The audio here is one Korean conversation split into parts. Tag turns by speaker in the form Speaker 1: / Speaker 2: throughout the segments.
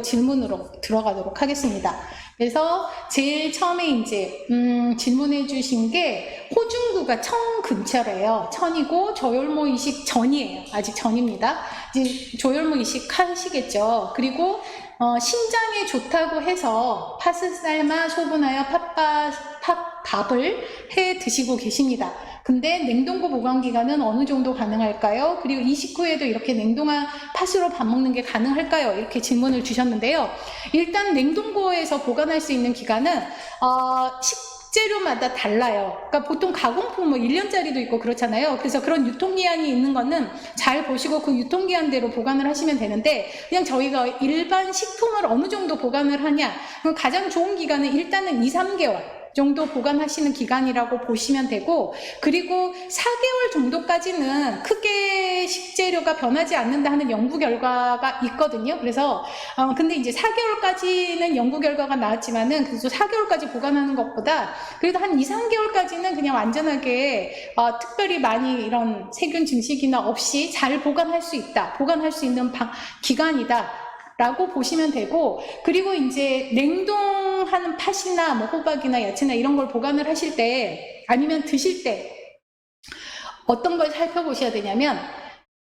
Speaker 1: 질문으로 들어가도록 하겠습니다. 그래서 제일 처음에 이제 질문해 주신 게 호중구가 천 근처래요. 천이고 조혈모 이식 전이에요. 아직 전입니다. 이제 조혈모 이식 하시겠죠. 그리고 신장에 좋다고 해서 파스삶아 소분하여 밥을 해 드시고 계십니다. 근데 냉동고 보관 기간은 어느 정도 가능할까요? 그리고 이식 후에도 이렇게 냉동한 팥으로 밥 먹는 게 가능할까요? 이렇게 질문을 주셨는데요. 일단 냉동고에서 보관할 수 있는 기간은 식재료마다 달라요. 그러니까 보통 가공품 뭐 1년짜리도 있고 그렇잖아요. 그래서 그런 유통기한이 있는 거는 잘 보시고 그 유통기한대로 보관을 하시면 되는데, 그냥 저희가 일반 식품을 어느 정도 보관을 하냐, 가장 좋은 기간은 일단은 2~3개월 정도 보관하시는 기간이라고 보시면 되고, 그리고 4개월 정도까지는 크게 식재료가 변하지 않는다 하는 연구 결과가 있거든요. 그래서 근데 이제 4개월까지는 연구 결과가 나왔지만은 그래도 4개월까지 보관하는 것보다 그래도 한 2~3개월까지는 그냥 안전하게 특별히 많이 이런 세균 증식이나 없이 잘 보관할 수 있다, 보관할 수 있는 기간이다 라고 보시면 되고, 그리고 이제 냉동하는 팥이나 뭐 호박이나 야채나 이런 걸 보관을 하실 때, 아니면 드실 때 어떤 걸 살펴보셔야 되냐면,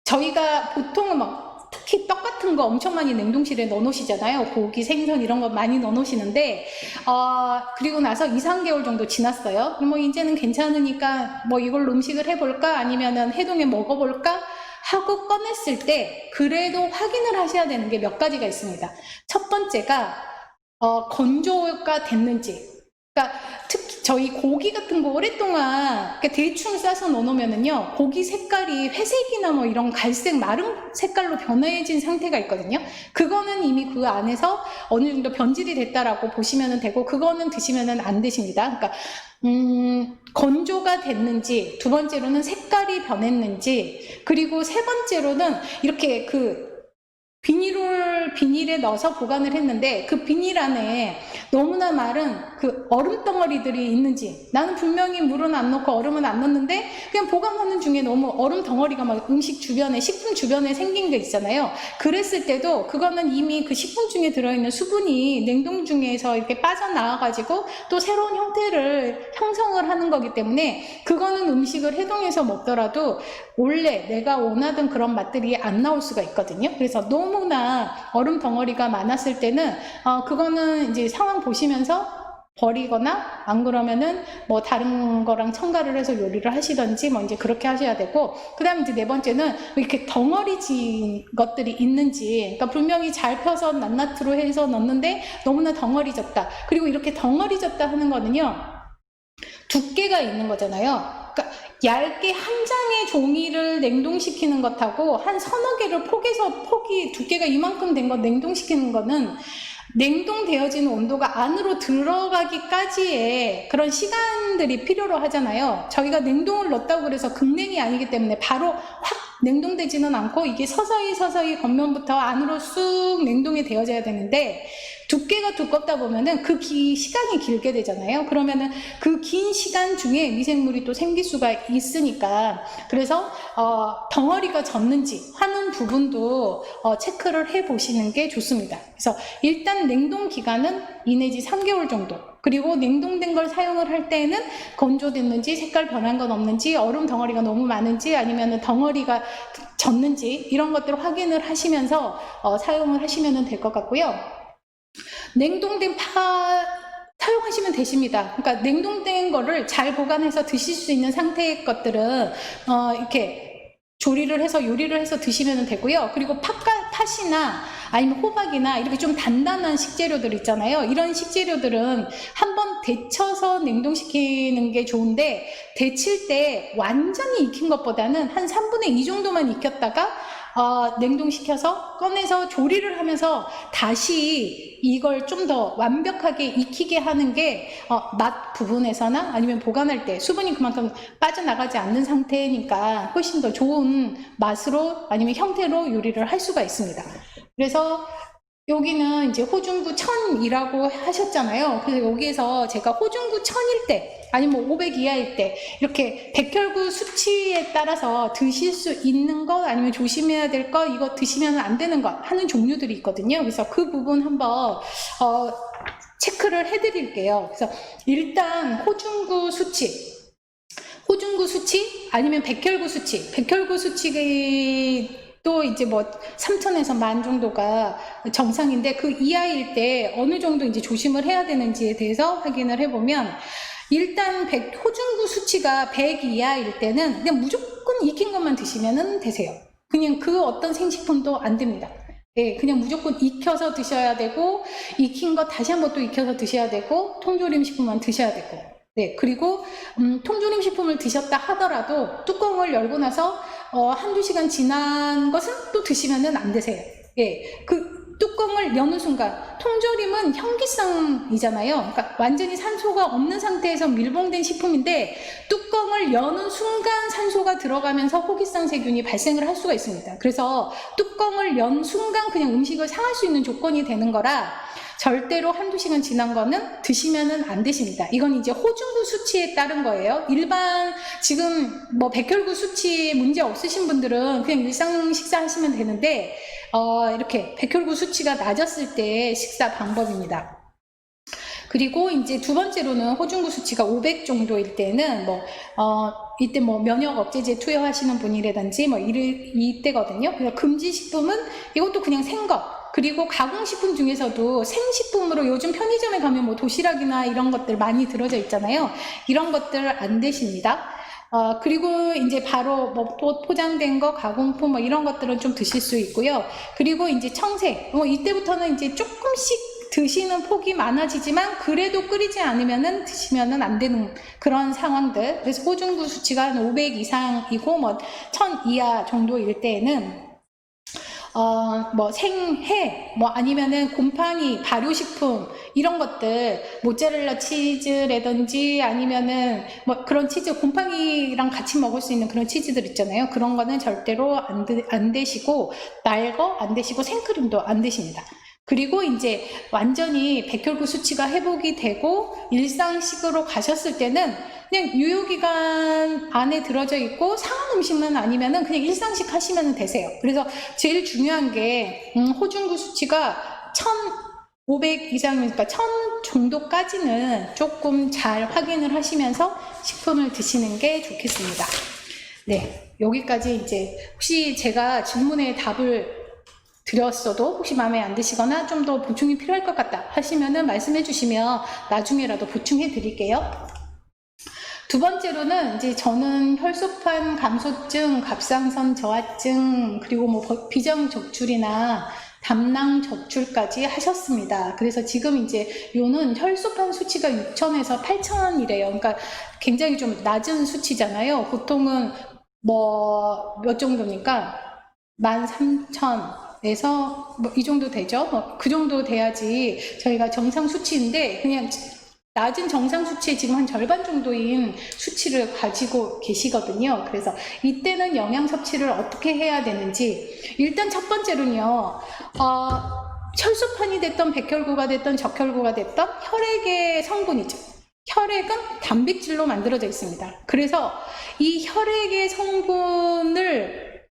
Speaker 1: 저희가 보통은 막 특히 떡 같은 거 엄청 많이 냉동실에 넣어 놓으시잖아요. 고기, 생선 이런 거 많이 넣어 놓으시는데, 그리고 나서 2~3개월 정도 지났어요. 뭐 이제는 괜찮으니까 뭐 이걸로 음식을 해볼까, 아니면은 해동해 먹어볼까 하고 꺼냈을 때 그래도 확인을 하셔야 되는 게 몇 가지가 있습니다. 첫 번째가 건조가 됐는지. 그러니까 특히 저희 고기 같은 거 오랫동안 대충 싸서 넣어놓으면은요, 고기 색깔이 회색이나 뭐 이런 갈색 마른 색깔로 변해진 상태가 있거든요. 그거는 이미 그 안에서 어느 정도 변질이 됐다라고 보시면 되고, 그거는 드시면은 안 되십니다. 그러니까 건조가 됐는지, 두 번째로는 색깔이 변했는지, 그리고 세 번째로는 이렇게 비닐에 넣어서 보관을 했는데 그 비닐 안에 너무나 마른 그 얼음 덩어리들이 있는지, 나는 분명히 물은 안 넣고 얼음은 안 넣는데 그냥 보관하는 중에 너무 얼음 덩어리가 막 음식 주변에, 식품 주변에 생긴 게 있잖아요. 그랬을 때도 그거는 이미 그 식품 중에 들어있는 수분이 냉동 중에서 이렇게 빠져나와 가지고 또 새로운 형태를 형성을 하는 거기 때문에, 그거는 음식을 해동해서 먹더라도 원래 내가 원하던 그런 맛들이 안 나올 수가 있거든요. 그래서 너무나 얼음 덩어리가 많았을 때는 그거는 이제 상황 보시면서 버리거나, 안 그러면은 뭐 다른 거랑 첨가를 해서 요리를 하시던지 뭐 이제 그렇게 하셔야 되고, 그 다음에 이제 네 번째는 이렇게 덩어리진 것들이 있는지, 그러니까 분명히 잘 펴서 낱낱으로 해서 넣는데 너무나 덩어리졌다. 그리고 이렇게 덩어리졌다 하는 거는요, 두께가 있는 거잖아요. 그러니까 얇게 한 장의 종이를 냉동시키는 것하고 한 서너 개를 포개서 폭이 두께가 이만큼 된 거 냉동시키는 거는 냉동되어지는 온도가 안으로 들어가기까지의 그런 시간들이 필요로 하잖아요. 저희가 냉동을 넣었다고 그래서 급냉이 아니기 때문에 바로 확 냉동되지는 않고 이게 서서히 겉면부터 안으로 쑥 냉동이 되어져야 되는데, 두께가 두껍다 보면은 그 시간이 길게 되잖아요. 그러면은 그 긴 시간 중에 미생물이 또 생길 수가 있으니까, 그래서 덩어리가 졌는지 하는 부분도 체크를 해 보시는 게 좋습니다. 그래서 일단 냉동 기간은 2 내지 3개월 정도, 그리고 냉동된 걸 사용을 할 때는 건조됐는지, 색깔 변한 건 없는지, 얼음 덩어리가 너무 많은지, 아니면 덩어리가 졌는지, 이런 것들을 확인을 하시면서 사용을 하시면 될 것 같고요. 냉동된 팥 사용하시면 되십니다. 그러니까 냉동된 거를 잘 보관해서 드실 수 있는 상태의 것들은 이렇게 조리를 해서 요리를 해서 드시면 되고요. 그리고 팥이나 아니면 호박이나 이렇게 좀 단단한 식재료들 있잖아요. 이런 식재료들은 한번 데쳐서 냉동시키는 게 좋은데, 데칠 때 완전히 익힌 것보다는 한 3분의 2 정도만 익혔다가 냉동시켜서 꺼내서 조리를 하면서 다시 이걸 좀 더 완벽하게 익히게 하는 게 맛 부분에서나 아니면 보관할 때 수분이 그만큼 빠져나가지 않는 상태니까 훨씬 더 좋은 맛으로 아니면 형태로 요리를 할 수가 있습니다. 그래서 여기는 이제 호중구 1000이라고 하셨잖아요. 그래서 여기에서 제가 호중구 1000일 때, 아니면 500 이하일 때, 이렇게 백혈구 수치에 따라서 드실 수 있는 것, 아니면 조심해야 될 것, 이거 드시면 안 되는 것 하는 종류들이 있거든요. 그래서 그 부분 한번, 체크를 해드릴게요. 그래서 일단 호중구 수치, 아니면 백혈구 수치, 백혈구 수치 또 이제 뭐 3,000에서 10,000 정도가 정상인데 그 이하일 때 어느 정도 이제 조심을 해야 되는지에 대해서 확인을 해보면, 일단 호중구 수치가 100 이하일 때는 그냥 무조건 익힌 것만 드시면 되세요. 그냥 그 어떤 생식품도 안 됩니다. 예, 그냥 무조건 익혀서 드셔야 되고, 익힌 거 다시 한번 또 익혀서 드셔야 되고, 통조림 식품만 드셔야 되고. 네, 그리고 통조림 식품을 드셨다 하더라도 뚜껑을 열고 나서 한두 시간 지난 것은 또 드시면 안 되세요. 예, 그 뚜껑을 여는 순간, 통조림은 현기성이잖아요. 그러니까 완전히 산소가 없는 상태에서 밀봉된 식품인데 뚜껑을 여는 순간 산소가 들어가면서 호기성 세균이 발생을 할 수가 있습니다. 그래서 뚜껑을 연 순간 그냥 음식을 상할 수 있는 조건이 되는 거라 절대로 한두 시간 지난 거는 드시면은 안 되십니다. 이건 이제 호중구 수치에 따른 거예요. 일반 지금 뭐 백혈구 수치 문제 없으신 분들은 그냥 일상 식사하시면 되는데, 이렇게 백혈구 수치가 낮았을 때 식사 방법입니다. 그리고 이제 두 번째로는 호중구 수치가 500 정도일 때는 이때 뭐 면역 억제제 투여하시는 분이라든지 이때거든요. 그래서 금지 식품은 이것도 그냥 생거. 그리고 가공식품 중에서도 생식품으로 요즘 편의점에 가면 뭐 도시락이나 이런 것들 많이 들어져 있잖아요. 이런 것들 안 되십니다. 그리고 이제 바로 뭐 포장된 거, 가공품 뭐 이런 것들은 좀 드실 수 있고요. 그리고 이제 청색, 이때부터는 이제 조금씩 드시는 폭이 많아지지만 그래도 끓이지 않으면은 드시면은 안 되는 그런 상황들. 그래서 호중구 수치가 한 500 이상이고 뭐 1000 이하 정도일 때에는 뭐 생해, 뭐 아니면은 곰팡이, 발효식품, 이런 것들, 모짜렐라 치즈라든지 아니면은 뭐 그런 치즈, 곰팡이랑 같이 먹을 수 있는 그런 치즈들 있잖아요. 그런 거는 절대로 안 되시고, 날거 안 되시고, 생크림도 안 되십니다. 그리고 이제 완전히 백혈구 수치가 회복이 되고 일상식으로 가셨을 때는 그냥 유효기간 안에 들어져 있고 상한 음식만 아니면은 그냥 일상식 하시면 되세요. 그래서 제일 중요한 게 호중구 수치가 1,500 이상이니까 1,000 정도까지는 조금 잘 확인을 하시면서 식품을 드시는 게 좋겠습니다. 네, 여기까지 이제 혹시 제가 질문에 답을 드렸어도 혹시 마음에 안 드시거나 좀 더 보충이 필요할 것 같다 하시면은 말씀해 주시면 나중에라도 보충해 드릴게요. 두 번째로는 이제 저는 혈소판 감소증, 갑상선 저하증, 그리고 뭐 비정 적출이나 담낭 적출까지 하셨습니다. 그래서 지금 이제 요는 혈소판 수치가 6,000에서 8,000이래요. 그러니까 굉장히 좀 낮은 수치잖아요. 보통은 뭐 몇 정도니까 13,000 에서 뭐 이 정도 되죠. 그 정도 돼야지 저희가 정상 수치인데 그냥 낮은 정상 수치의 지금 한 절반 정도인 수치를 가지고 계시거든요. 그래서 이때는 영양 섭취를 어떻게 해야 되는지, 일단 첫 번째로는요, 혈소판이 됐던 백혈구가 됐던 적혈구가 됐던 혈액의 성분이죠. 혈액은 단백질로 만들어져 있습니다. 그래서 이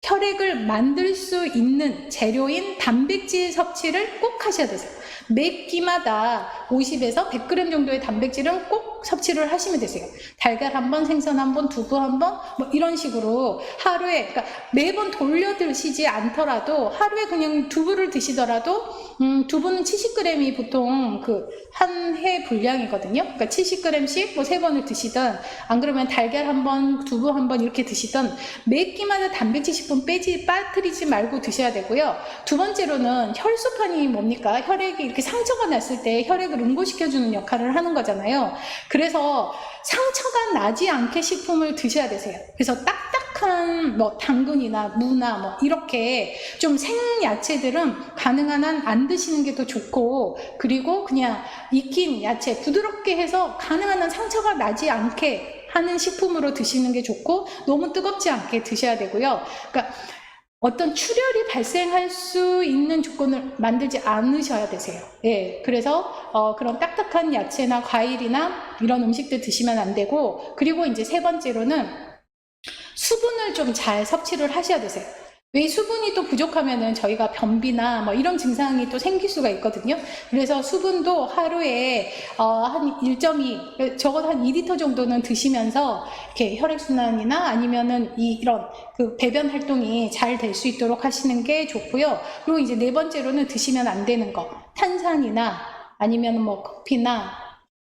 Speaker 1: 혈액을 만들 수 있는 재료인 단백질 섭취를 꼭 하셔야 되세요. 매 끼마다 50에서 100g 정도의 단백질은 꼭 섭취를 하시면 되세요. 달걀 한 번, 생선 한 번, 두부 한 번, 뭐 이런 식으로 하루에, 그러니까 매번 돌려 드시지 않더라도 하루에 그냥 두부를 드시더라도 두부는 70g이 보통 그 한 해 분량이거든요. 그러니까 70g씩 뭐 3번을 드시든, 안 그러면 달걀 한 번, 두부 한 번 이렇게 드시든 매 끼마다 단백질 식품 빠뜨리지 말고 드셔야 되고요. 두 번째로는 혈소판이 뭡니까? 혈액이 이렇게 상처가 났을 때 혈액을 응고시켜주는 역할을 하는 거잖아요. 그래서 상처가 나지 않게 식품을 드셔야 되세요. 그래서 딱딱한 뭐 당근이나 무나 뭐 이렇게 좀 생야채들은 가능한 한 안 드시는 게 더 좋고, 그리고 그냥 익힌 야채 부드럽게 해서 가능한 한 상처가 나지 않게 하는 식품으로 드시는 게 좋고, 너무 뜨겁지 않게 드셔야 되고요. 그러니까 어떤 출혈이 발생할 수 있는 조건을 만들지 않으셔야 되세요. 예, 그래서 그런 딱딱한 야채나 과일이나 이런 음식들 드시면 안 되고, 그리고 이제 세 번째로는 수분을 좀 잘 섭취를 하셔야 되세요. 왜 수분이 또 부족하면은 저희가 변비나 뭐 이런 증상이 또 생길 수가 있거든요. 그래서 수분도 하루에 한 1.2, 적어도 한 2리터 정도는 드시면서 이렇게 혈액순환이나 아니면은 이런 그 배변 활동이 잘 될 수 있도록 하시는 게 좋고요. 그리고 이제 네 번째로는 드시면 안 되는 거, 탄산이나 아니면 뭐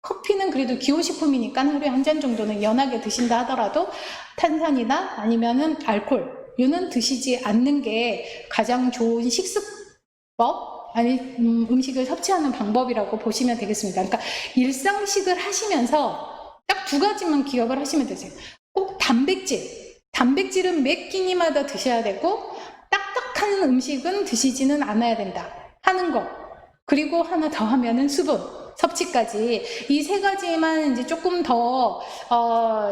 Speaker 1: 커피는 그래도 기호식품이니까 하루에 한 잔 정도는 연하게 드신다 하더라도 탄산이나 아니면은 알코올 는 드시지 않는 게 가장 좋은 식습법, 아니 음식을 섭취하는 방법이라고 보시면 되겠습니다. 그러니까 일상식을 하시면서 딱 두 가지만 기억을 하시면 되세요. 꼭 단백질은 매 끼니마다 드셔야 되고, 딱딱한 음식은 드시지는 않아야 된다 하는 거. 그리고 하나 더 하면은 수분 섭취까지, 이 세 가지만 이제 조금 더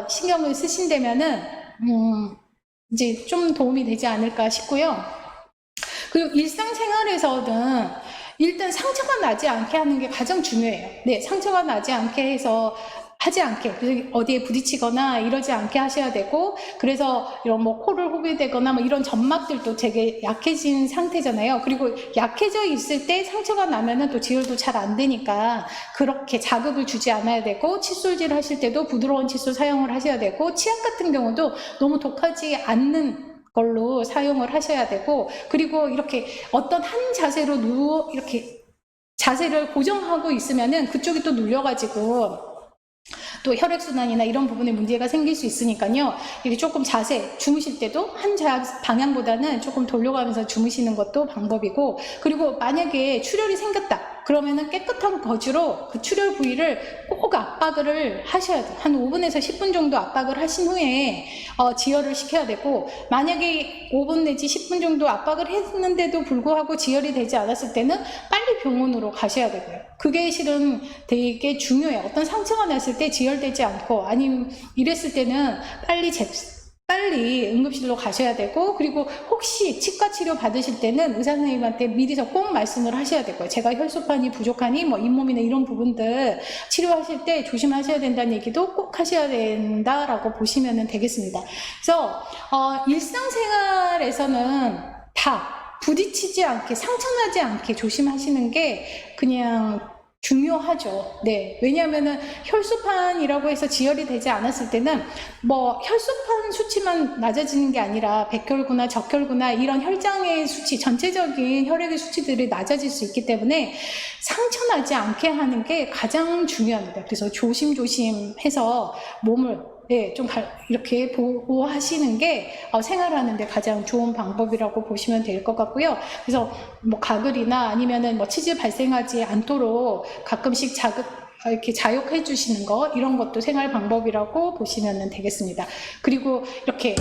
Speaker 1: 신경을 쓰신다면은 이제 좀 도움이 되지 않을까 싶고요. 그리고 일상생활에서는 일단 상처가 나지 않게 하는 게 가장 중요해요. 네, 상처가 나지 않게 해서 하지 않게, 그래서 어디에 부딪히거나 이러지 않게 하셔야 되고, 그래서 이런 뭐 코를 호게 되거나 뭐 이런 점막들도 되게 약해진 상태잖아요. 그리고 약해져 있을 때 상처가 나면은 또 지혈도 잘 안 되니까 그렇게 자극을 주지 않아야 되고, 칫솔질 하실 때도 부드러운 칫솔 사용을 하셔야 되고, 치약 같은 경우도 너무 독하지 않는 걸로 사용을 하셔야 되고, 그리고 이렇게 어떤 한 자세로 이렇게 자세를 고정하고 있으면은 그쪽이 또 눌려가지고 또 혈액순환이나 이런 부분에 문제가 생길 수 있으니까요. 이렇게 조금 주무실 때도 한 방향보다는 조금 돌려가면서 주무시는 것도 방법이고, 그리고 만약에 출혈이 생겼다 그러면은 깨끗한 거즈로 그 출혈 부위를 꼭 압박을 하셔야 돼요. 한 5분에서 10분 정도 압박을 하신 후에 지혈을 시켜야 되고, 만약에 5분 내지 10분 정도 압박을 했는데도 불구하고 지혈이 되지 않았을 때는 빨리 병원으로 가셔야 되고요. 그게 실은 되게 중요해요. 어떤 상처가 났을 때 지혈되지 않고 아니면 이랬을 때는 빨리 응급실로 가셔야 되고, 그리고 혹시 치과 치료 받으실 때는 의사 선생님한테 미리서 꼭 말씀을 하셔야 되고요. 제가 혈소판이 부족하니 뭐 잇몸이나 이런 부분들 치료하실 때 조심하셔야 된다는 얘기도 꼭 하셔야 된다라고 보시면 되겠습니다. 그래서 일상생활에서는 다 부딪히지 않게, 상처나지 않게 조심하시는 게 그냥 중요하죠. 네. 왜냐하면은 혈소판이라고 해서 지혈이 되지 않았을 때는 뭐 혈소판 수치만 낮아지는 게 아니라 백혈구나 적혈구나 이런 혈장의 수치, 전체적인 혈액의 수치들이 낮아질 수 있기 때문에 상처 나지 않게 하는 게 가장 중요합니다. 그래서 조심조심해서 몸을 좀 이렇게 보호하시는 게 생활하는데 가장 좋은 방법이라고 보시면 될 것 같고요. 그래서 뭐 가글이나 아니면은 뭐 치질 발생하지 않도록 가끔씩 이렇게 자욕해 주시는 거, 이런 것도 생활 방법이라고 보시면 되겠습니다. 그리고 이렇게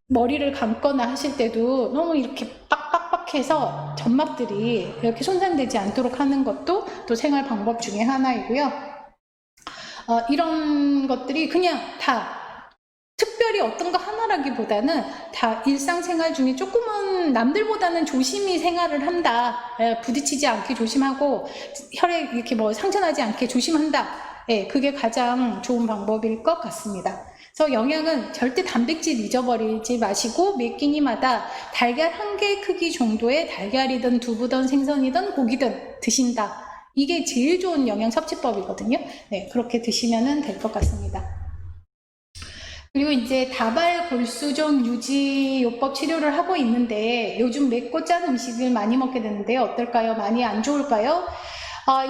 Speaker 1: 머리를 감거나 하실 때도 너무 이렇게 빡빡빡해서 점막들이 이렇게 손상되지 않도록 하는 것도 또 생활 방법 중에 하나이고요. 이런 것들이 그냥 다 특별히 어떤 거 하나라기보다는 다 일상생활 중에 조금은 남들보다는 조심히 생활을 한다, 부딪히지 않게 조심하고 혈액 이렇게 뭐 상처나지 않게 조심한다, 그게 가장 좋은 방법일 것 같습니다. 그래서 영양은 절대 단백질 잊어버리지 마시고 매 끼니마다 달걀 1개 크기 정도의 달걀이든 두부든 생선이든 고기든 드신다. 이게 제일 좋은 영양 섭취법이거든요. 네, 그렇게 드시면 될 것 같습니다. 그리고 이제 다발 골수종 유지요법 치료를 하고 있는데 요즘 맵고 짠 음식을 많이 먹게 되는데요. 어떨까요? 많이 안 좋을까요?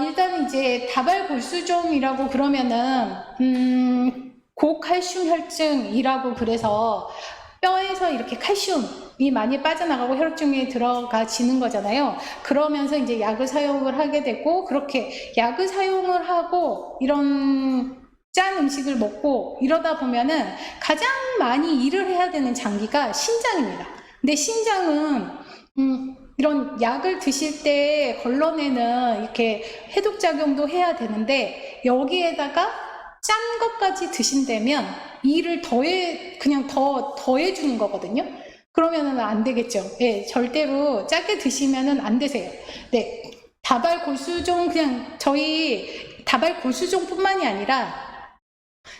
Speaker 1: 일단 이제 다발 골수종이라고 그러면은 고칼슘 혈증이라고, 그래서 뼈에서 이렇게 칼슘이 많이 빠져나가고 혈중에 들어가지는 거잖아요. 그러면서 이제 약을 사용을 하게 되고, 그렇게 약을 사용을 하고 이런 짠 음식을 먹고 이러다 보면은 가장 많이 일을 해야 되는 장기가 신장입니다. 근데 신장은 이런 약을 드실 때 걸러내는 이렇게 해독작용도 해야 되는데, 여기에다가 짠 것까지 드신다면 일을 그냥 더 더해주는 거거든요. 그러면은 안 되겠죠. 예, 절대로 짜게 드시면은 안 되세요. 네, 다발 골수종 그냥 저희 다발 골수종뿐만이 아니라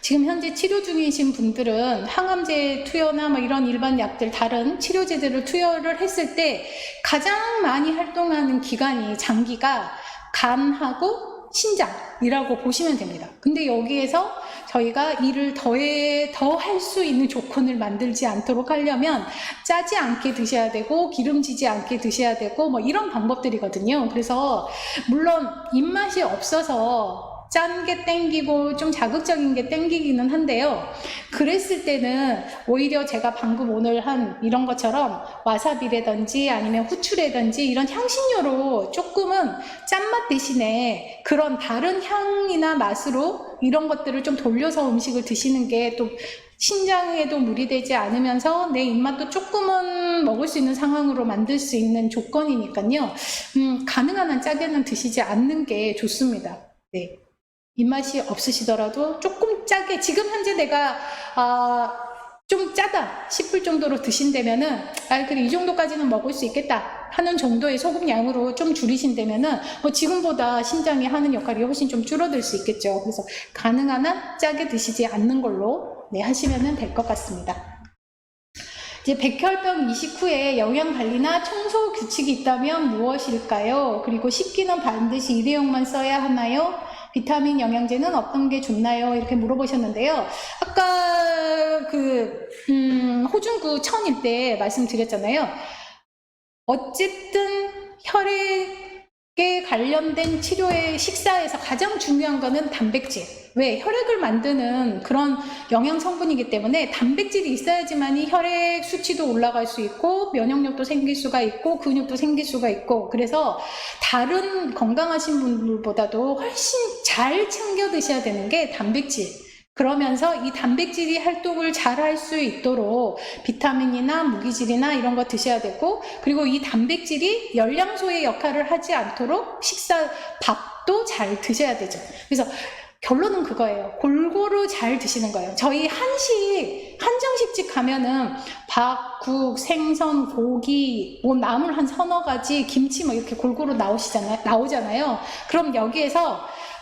Speaker 1: 지금 현재 치료 중이신 분들은 항암제 투여나 뭐 이런 일반 약들 다른 치료제들을 투여를 했을 때 가장 많이 활동하는 기관이 장기가 간하고 신장이라고 보시면 됩니다. 근데 여기에서 저희가 이를 더 할 수 있는 조건을 만들지 않도록 하려면 짜지 않게 드셔야 되고 기름지지 않게 드셔야 되고 뭐 이런 방법들이거든요. 그래서 물론 입맛이 없어서 짠 게 땡기고 좀 자극적인 게 땡기기는 한데요. 그랬을 때는 오히려 제가 방금 오늘 한 이런 것처럼 와사비라든지 아니면 후추라든지 이런 향신료로 조금은 짠맛 대신에 그런 다른 향이나 맛으로 이런 것들을 좀 돌려서 음식을 드시는 게 또 신장에도 무리되지 않으면서 내 입맛도 조금은 먹을 수 있는 상황으로 만들 수 있는 조건이니까요. 가능한 한 짜게는 드시지 않는 게 좋습니다. 네. 입맛이 없으시더라도 조금 짜게 지금 현재 내가 좀 짜다 싶을 정도로 드신다면은 그래 이 정도까지는 먹을 수 있겠다 하는 정도의 소금 양으로 좀 줄이신다면은 뭐 지금보다 신장이 하는 역할이 훨씬 좀 줄어들 수 있겠죠. 그래서 가능한 한 짜게 드시지 않는 걸로 네, 하시면은 될 것 같습니다. 이제 백혈병 이식 후에 영양관리나 청소 규칙이 있다면 무엇일까요? 그리고 식기는 반드시 일회용만 써야 하나요? 비타민 영양제는 어떤 게 좋나요? 이렇게 물어보셨는데요. 아까 호중구 천일 때 말씀드렸잖아요. 어쨌든 혈액에 관련된 치료의 식사에서 가장 중요한 거는 단백질. 왜? 혈액을 만드는 그런 영양 성분이기 때문에 단백질이 있어야지만이 혈액 수치도 올라갈 수 있고 면역력도 생길 수가 있고 근육도 생길 수가 있고 그래서 다른 건강하신 분들보다도 훨씬 잘 챙겨 드셔야 되는 게 단백질. 그러면서 이 단백질이 활동을 잘 할 수 있도록 비타민이나 무기질이나 이런 거 드셔야 되고 그리고 이 단백질이 열량소의 역할을 하지 않도록 밥도 잘 드셔야 되죠. 그래서 결론은 그거예요. 골고루 잘 드시는 거예요. 저희 한정식집 가면은 밥, 국, 생선, 고기, 뭐 나물 한 서너 가지, 김치 뭐 이렇게 골고루 나오잖아요. 그럼 여기에서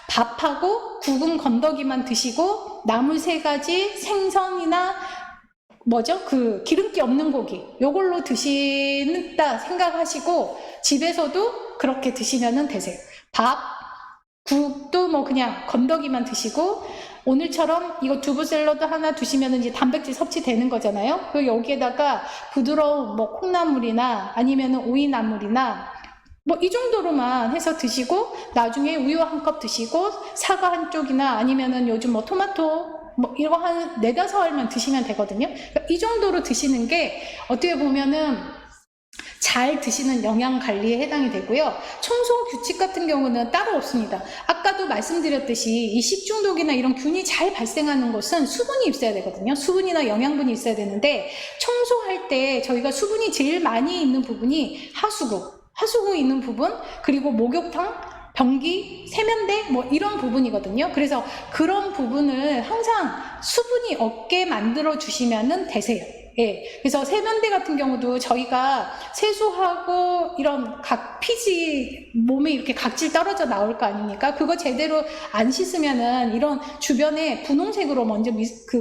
Speaker 1: 밥하고 국은 건더기만 드시고 나물 3가지 생선이나 기름기 없는 고기 요걸로 드신다 생각하시고 집에서도 그렇게 드시면 되세요. 밥, 국도 뭐 그냥 건더기만 드시고 오늘처럼 이거 두부 샐러드 하나 드시면 이제 단백질 섭취되는 거잖아요. 그리고 여기에다가 부드러운 뭐 콩나물이나 아니면 오이나물이나 뭐 이 정도로만 해서 드시고 나중에 우유 한 컵 드시고 사과 한 쪽이나 아니면은 요즘 뭐 토마토 뭐 이거 한 4-5알만 드시면 되거든요. 그러니까 이 정도로 드시는 게 어떻게 보면은 잘 드시는 영양 관리에 해당이 되고요. 청소 규칙 같은 경우는 따로 없습니다. 아까도 말씀드렸듯이 이 식중독이나 이런 균이 잘 발생하는 곳은 수분이 있어야 되거든요. 수분이나 영양분이 있어야 되는데 청소할 때 저희가 수분이 제일 많이 있는 부분이 하수구 있는 부분, 그리고 목욕탕, 변기, 세면대 뭐 이런 부분이거든요. 그래서 그런 부분을 항상 수분이 없게 만들어 주시면 되세요. 예, 그래서 세면대 같은 경우도 저희가 세수하고 이런 피지 몸에 이렇게 각질 떨어져 나올 거 아닙니까? 그거 제대로 안 씻으면은 이런 주변에 분홍색으로 먼저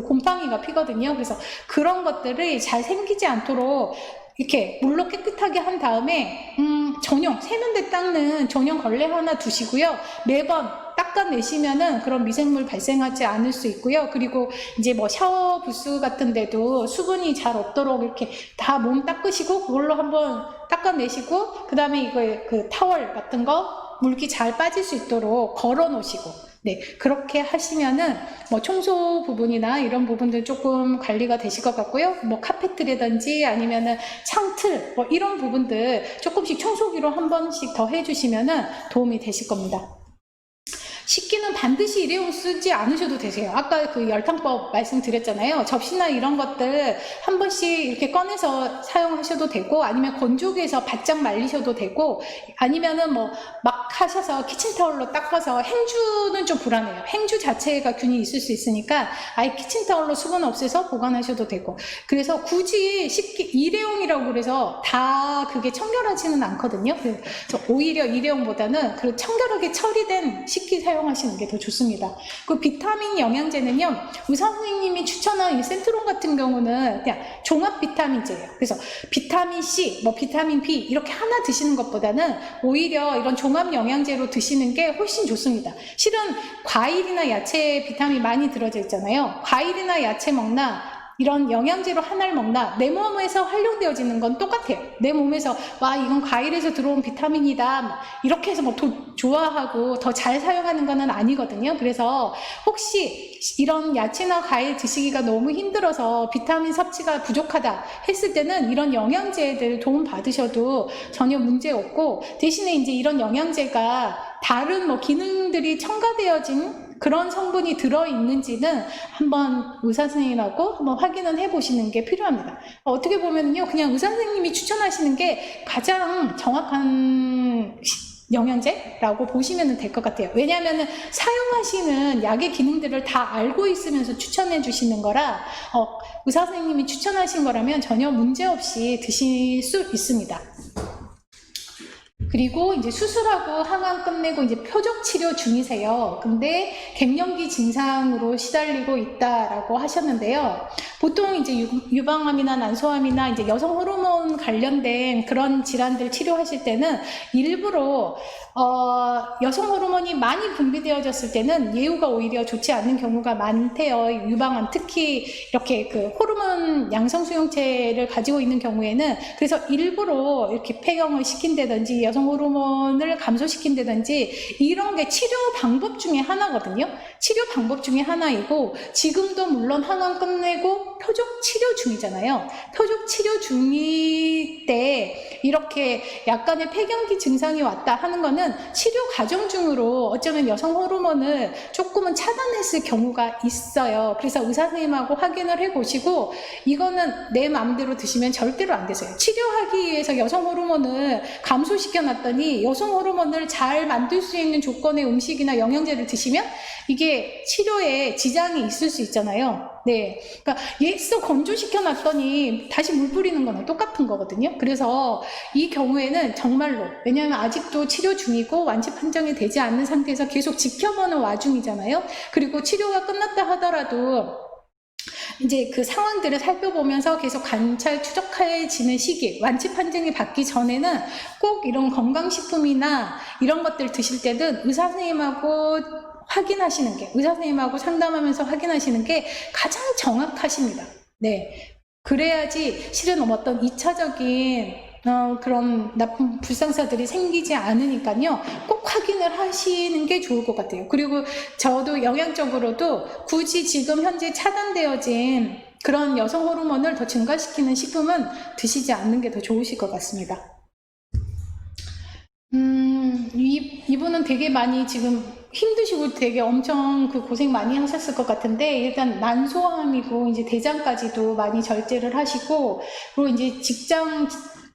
Speaker 1: 곰팡이가 피거든요. 그래서 그런 것들을 잘 생기지 않도록 이렇게 물로 깨끗하게 한 다음에 전용 세면대 닦는 전용 걸레 하나 두시고요. 매번 닦아내시면은 그런 미생물 발생하지 않을 수 있고요. 그리고 이제 뭐 샤워 부스 같은 데도 수분이 잘 없도록 이렇게 다 몸 닦으시고 그걸로 한번 닦아내시고 그 다음에 이거 타월 같은 거 물기 잘 빠질 수 있도록 걸어 놓으시고 네, 그렇게 하시면은 뭐 청소 부분이나 이런 부분들 조금 관리가 되실 것 같고요. 뭐 카페트라든지 아니면은 창틀 뭐 이런 부분들 조금씩 청소기로 한 번씩 더 해주시면은 도움이 되실 겁니다. 식기는 반드시 일회용 쓰지 않으셔도 되세요. 아까 그 열탕법 말씀드렸잖아요. 접시나 이런 것들 한 번씩 이렇게 꺼내서 사용하셔도 되고, 아니면 건조기에서 바짝 말리셔도 되고, 아니면은 뭐 막 하셔서 키친타올로 닦아서, 행주는 좀 불안해요. 행주 자체가 균이 있을 수 있으니까 아예 키친타올로 수분 없애서 보관하셔도 되고. 그래서 굳이 일회용이라고 그래서 다 그게 청결하지는 않거든요. 그래서 오히려 일회용보다는 그 청결하게 처리된 식기 사용하시는 게 더 좋습니다. 그 비타민 영양제는요, 의사 선생님이 추천한 이 센트론 같은 경우는 그냥 종합 비타민제예요. 그래서 비타민 C, 뭐 비타민 B 이렇게 하나 드시는 것보다는 오히려 이런 종합 영양제로 드시는 게 훨씬 좋습니다. 실은 과일이나 야채에 비타민 많이 들어져 있잖아요. 과일이나 야채 먹나 이런 영양제로 하나를 먹나 내 몸에서 활용되어지는 건 똑같아요. 내 몸에서 와 이건 과일에서 들어온 비타민이다 이렇게 해서 뭐 좋아하고 더 잘 사용하는 건 아니거든요. 그래서 혹시 이런 야채나 과일 드시기가 너무 힘들어서 비타민 섭취가 부족하다 했을 때는 이런 영양제들 도움 받으셔도 전혀 문제 없고, 대신에 이제 이런 영양제가 다른 뭐 기능들이 첨가되어진 그런 성분이 들어있는지는 한번 의사 선생님하고 한번 확인을 해보시는 게 필요합니다. 어떻게 보면요, 그냥 의사 선생님이 추천하시는 게 가장 정확한 영양제라고 보시면 될 것 같아요. 왜냐하면 사용하시는 약의 기능들을 다 알고 있으면서 추천해 주시는 거라 의사 선생님이 추천하신 거라면 전혀 문제없이 드실 수 있습니다. 그리고 이제 수술하고 항암 끝내고 이제 표적 치료 중이세요. 근데 갱년기 증상으로 시달리고 있다라고 하셨는데요. 보통 이제 유방암이나 난소암이나 이제 여성 호르몬 관련된 그런 질환들 치료하실 때는 일부러 여성 호르몬이 많이 분비되어졌을 때는 예후가 오히려 좋지 않은 경우가 많대요. 유방암 특히 이렇게 그 호르몬 양성 수용체를 가지고 있는 경우에는. 그래서 일부러 이렇게 폐경을 시킨다든지 여성 호르몬을 감소시킨다든지 이런 게 치료 방법 중에 하나거든요. 치료 방법 중에 하나이고, 지금도 물론 항암 끝내고 표적 치료 중이잖아요. 표적 치료 중일 때 이렇게 약간의 폐경기 증상이 왔다 하는 거는 치료 과정 중으로 어쩌면 여성 호르몬을 조금은 차단했을 경우가 있어요. 그래서 의사 선생님하고 확인을 해보시고, 이거는 내 마음대로 드시면 절대로 안 되세요. 치료하기 위해서 여성 호르몬을 감소시켜놨더니 여성 호르몬을 잘 만들 수 있는 조건의 음식이나 영양제를 드시면 이게 치료에 지장이 있을 수 있잖아요. 네, 그러니까 예서 건조시켜놨더니 다시 물 뿌리는 거는 똑같은 거거든요. 그래서 이 경우에는 정말로, 왜냐하면 아직도 치료 중이고 완치 판정이 되지 않는 상태에서 계속 지켜보는 와중이잖아요. 그리고 치료가 끝났다 하더라도 이제 그 상황들을 살펴보면서 계속 관찰 추적해지는 시기, 완치 판정이 받기 전에는 꼭 이런 건강식품이나 이런 것들 드실 때는 의사 선생님하고 확인하시는 게, 의사 선생님하고 상담하면서 확인하시는 게 가장 정확하십니다. 네, 그래야지 실은 어떤 2차적인 그런 나쁜 불상사들이 생기지 않으니까요. 꼭 확인을 하시는 게 좋을 것 같아요. 그리고 저도 영양적으로도 굳이 지금 현재 차단되어진 그런 여성 호르몬을 더 증가시키는 식품은 드시지 않는 게 더 좋으실 것 같습니다. 이분은 되게 많이 지금 힘드시고 되게 엄청 그 고생 많이 하셨을 것 같은데, 일단 난소암이고 이제 대장까지도 많이 절제를 하시고, 그리고 이제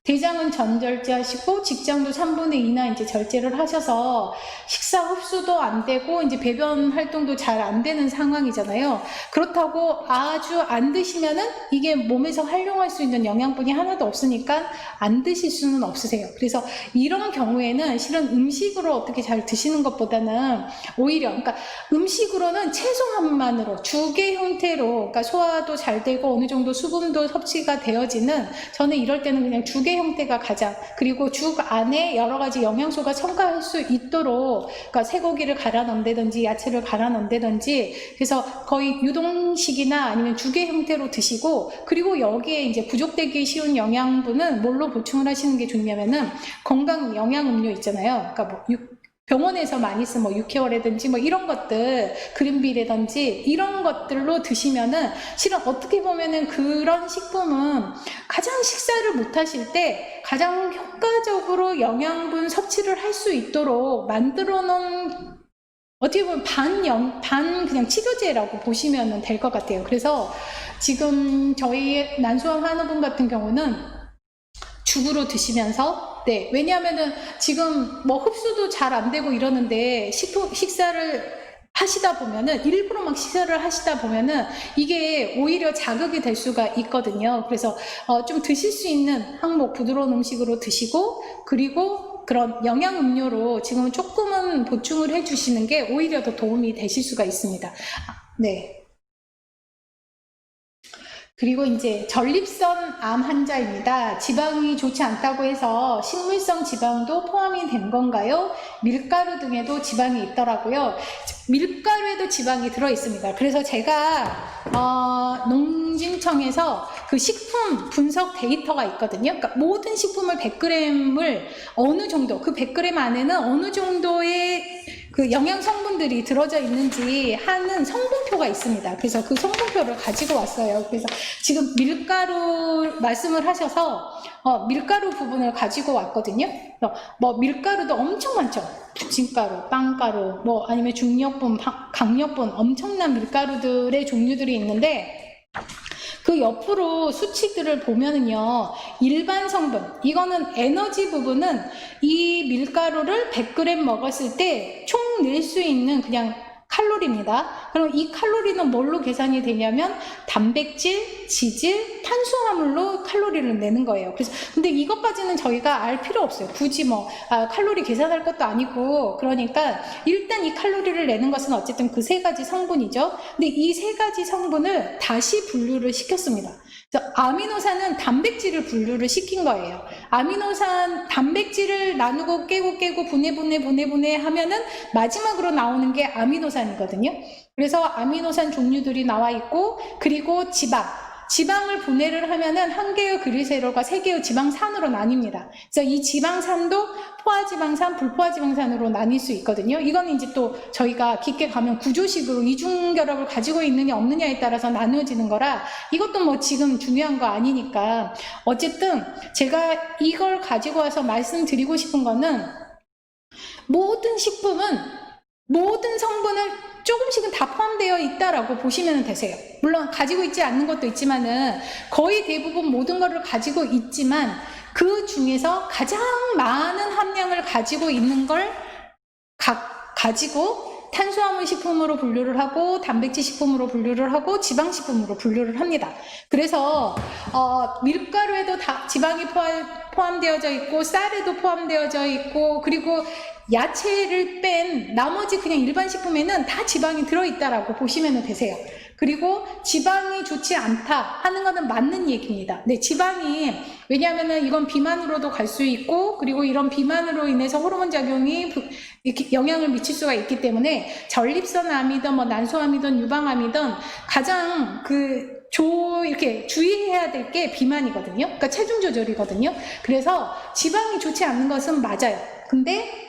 Speaker 1: 대장은 전절제하시고 직장도 3분의 2나 이제 절제를 하셔서 식사 흡수도 안 되고 이제 배변 활동도 잘 안 되는 상황이잖아요. 그렇다고 아주 안 드시면은 이게 몸에서 활용할 수 있는 영양분이 하나도 없으니까 안 드실 수는 없으세요. 그래서 이런 경우에는 실은 음식으로 어떻게 잘 드시는 것보다는 오히려, 그러니까 음식으로는 채소만으로 죽의 형태로, 그러니까 소화도 잘 되고 어느 정도 수분도 섭취가 되어지는, 저는 이럴 때는 그냥 죽의 형태가 가장, 그리고 죽 안에 여러 가지 영양소가 첨가할 수 있도록, 그러니까 쇠고기를 갈아 넣는다든지 야채를 갈아 넣는다든지, 그래서 거의 유동식이나 아니면 죽의 형태로 드시고, 그리고 여기에 이제 부족되기 쉬운 영양분은 뭘로 보충을 하시는 게 좋냐면은 건강 영양 음료 있잖아요. 그러니까 뭐 병원에서 많이 쓰는 뭐 6개월이라든지 뭐 이런 것들, 그린비라든지 이런 것들로 드시면은 실은 어떻게 보면은 그런 식품은 가장 식사를 못 하실 때 가장 효과적으로 영양분 섭취를 할 수 있도록 만들어 놓은 어떻게 보면 반 그냥 치료제라고 보시면 될 것 같아요. 그래서 지금 저희 난소암 환우분 같은 경우는 죽으로 드시면서, 네, 왜냐하면은 지금 뭐 흡수도 잘 안 되고 이러는데 식사를 하시다 보면은, 일부러 막 식사를 하시다 보면은 이게 오히려 자극이 될 수가 있거든요. 그래서 좀 드실 수 있는 항목 부드러운 음식으로 드시고, 그리고 그런 영양 음료로 지금 조금은 보충을 해주시는 게 오히려 더 도움이 되실 수가 있습니다. 네. 그리고 이제 전립선 암 환자입니다. 지방이 좋지 않다고 해서 식물성 지방도 포함이 된 건가요? 밀가루 등에도 지방이 있더라고요. 밀가루에도 지방이 들어 있습니다. 그래서 제가 농진청에서 그 식품 분석 데이터가 있거든요. 그러니까 모든 식품을 100g을 어느 정도, 그 100g 안에는 어느 정도의 그 영양 성분들이 들어져 있는지 하는 성분표가 있습니다. 그래서 그 성분표를 가지고 왔어요. 그래서 지금 밀가루 말씀을 하셔서 밀가루 부분을 가지고 왔거든요. 뭐 밀가루도 엄청 많죠. 부침가루, 빵가루, 뭐 아니면 중력분, 강력분, 엄청난 밀가루들의 종류들이 있는데, 그 옆으로 수치들을 보면은요, 일반 성분, 이거는 에너지 부분은 이 밀가루를 100g 먹었을 때 총 낼 수 있는 그냥 칼로리입니다. 그럼 이 칼로리는 뭘로 계산이 되냐면 단백질, 지질, 탄수화물로 칼로리를 내는 거예요. 그래서 근데 이것까지는 저희가 알 필요 없어요. 굳이 뭐 칼로리 계산할 것도 아니고. 그러니까 일단 이 칼로리를 내는 것은 어쨌든 그 세 가지 성분이죠. 근데 이 세 가지 성분을 다시 분류를 시켰습니다. 그래서 아미노산은 단백질을 분류를 시킨 거예요. 아미노산 단백질을 나누고 깨고 분해 하면은 마지막으로 나오는 게 아미노산이거든요. 그래서 아미노산 종류들이 나와 있고, 그리고 지방을 분해를 하면은 한 개의 그리세롤과 세 개의 지방산으로 나뉩니다. 그래서 이 지방산도 포화지방산, 불포화지방산으로 나뉠 수 있거든요. 이거는 이제 또 저희가 깊게 가면 구조식으로 이중결합을 가지고 있느냐 없느냐에 따라서 나누어지는 거라, 이것도 뭐 지금 중요한 거 아니니까. 어쨌든 제가 이걸 가지고 와서 말씀드리고 싶은 거는, 모든 식품은 모든 성분을 조금씩은 다 포함되어 있다라고 보시면 되세요. 물론 가지고 있지 않는 것도 있지만은 거의 대부분 모든 것을 가지고 있지만, 그 중에서 가장 많은 함량을 가지고 있는 걸 가지고 탄수화물 식품으로 분류를 하고, 단백질 식품으로 분류를 하고, 지방 식품으로 분류를 합니다. 그래서 밀가루에도 다 지방이 포함되어져 있고, 쌀에도 포함되어져 있고, 그리고 야채를 뺀 나머지 그냥 일반 식품에는 다 지방이 들어있다라고 보시면 되세요. 그리고 지방이 좋지 않다 하는 것은 맞는 얘기입니다. 네, 지방이, 왜냐하면은 이건 비만으로도 갈 수 있고, 그리고 이런 비만으로 인해서 호르몬 작용이 이렇게 영향을 미칠 수가 있기 때문에 전립선 암이든 뭐 난소암이든 유방암이든 가장 이렇게 주의해야 될 게 비만이거든요. 그러니까 체중 조절이거든요. 그래서 지방이 좋지 않는 것은 맞아요. 근데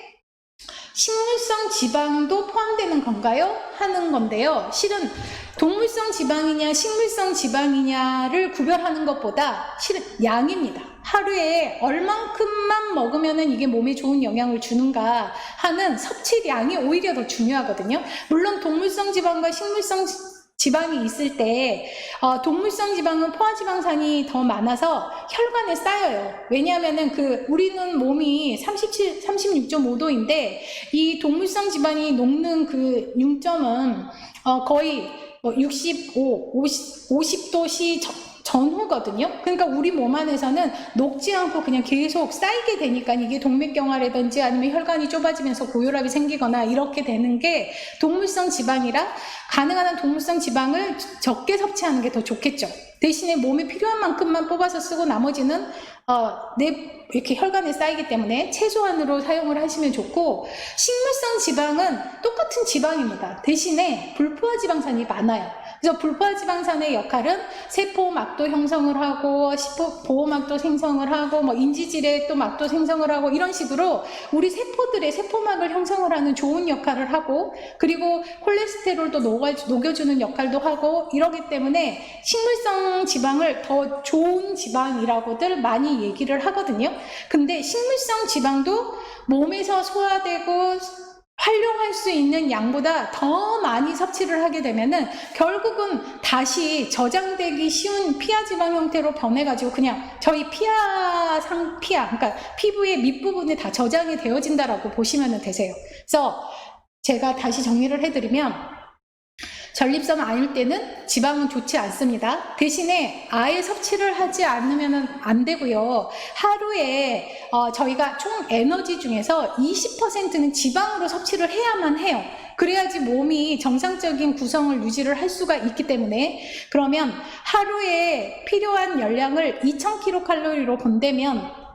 Speaker 1: 식물성 지방도 포함되는 건가요? 하는 건데요. 실은 동물성 지방이냐 식물성 지방이냐를 구별하는 것보다 실은 양입니다. 하루에 얼만큼만 먹으면 이게 몸에 좋은 영향을 주는가 하는 섭취량이 오히려 더 중요하거든요. 물론 동물성 지방과 식물성 지방이 있을 때 동물성 지방은 포화지방산이 더 많아서 혈관에 쌓여요. 왜냐하면은 우리는 몸이 36.5도인데 이 동물성 지방이 녹는 그 융점은 거의 50도씨 전후거든요. 그러니까 우리 몸 안에서는 녹지 않고 그냥 계속 쌓이게 되니까 이게 동맥경화라든지 아니면 혈관이 좁아지면서 고혈압이 생기거나 이렇게 되는 게 동물성 지방이라, 가능한 한 동물성 지방을 적게 섭취하는 게 더 좋겠죠. 대신에 몸에 필요한 만큼만 뽑아서 쓰고 나머지는 이렇게 혈관에 쌓이기 때문에 최소한으로 사용을 하시면 좋고, 식물성 지방은 똑같은 지방입니다. 대신에 불포화지방산이 많아요. 그래서 불포화지방산의 역할은 세포막도 형성을 하고, 보호막도 생성을 하고, 뭐 인지질의 또 막도 생성을 하고, 이런 식으로 우리 세포들의 세포막을 형성을 하는 좋은 역할을 하고, 그리고 콜레스테롤도 녹여주는 역할도 하고, 이러기 때문에 식물성 지방을 더 좋은 지방이라고들 많이 얘기를 하거든요. 근데 식물성 지방도 몸에서 소화되고 활용할 수 있는 양보다 더 많이 섭취를 하게 되면은 결국은 다시 저장되기 쉬운 피하 지방 형태로 변해가지고 그냥 저희 피하, 그러니까 피부의 밑부분에 다 저장이 되어진다라고 보시면 되세요. 그래서 제가 다시 정리를 해드리면 전립선 아닐 때는 지방은 좋지 않습니다. 대신에 아예 섭취를 하지 않으면 안 되고요. 하루에 저희가 총 에너지 중에서 20%는 지방으로 섭취를 해야만 해요. 그래야지 몸이 정상적인 구성을 유지를 할 수가 있기 때문에, 그러면 하루에 필요한 열량을 2000kcal로 본다면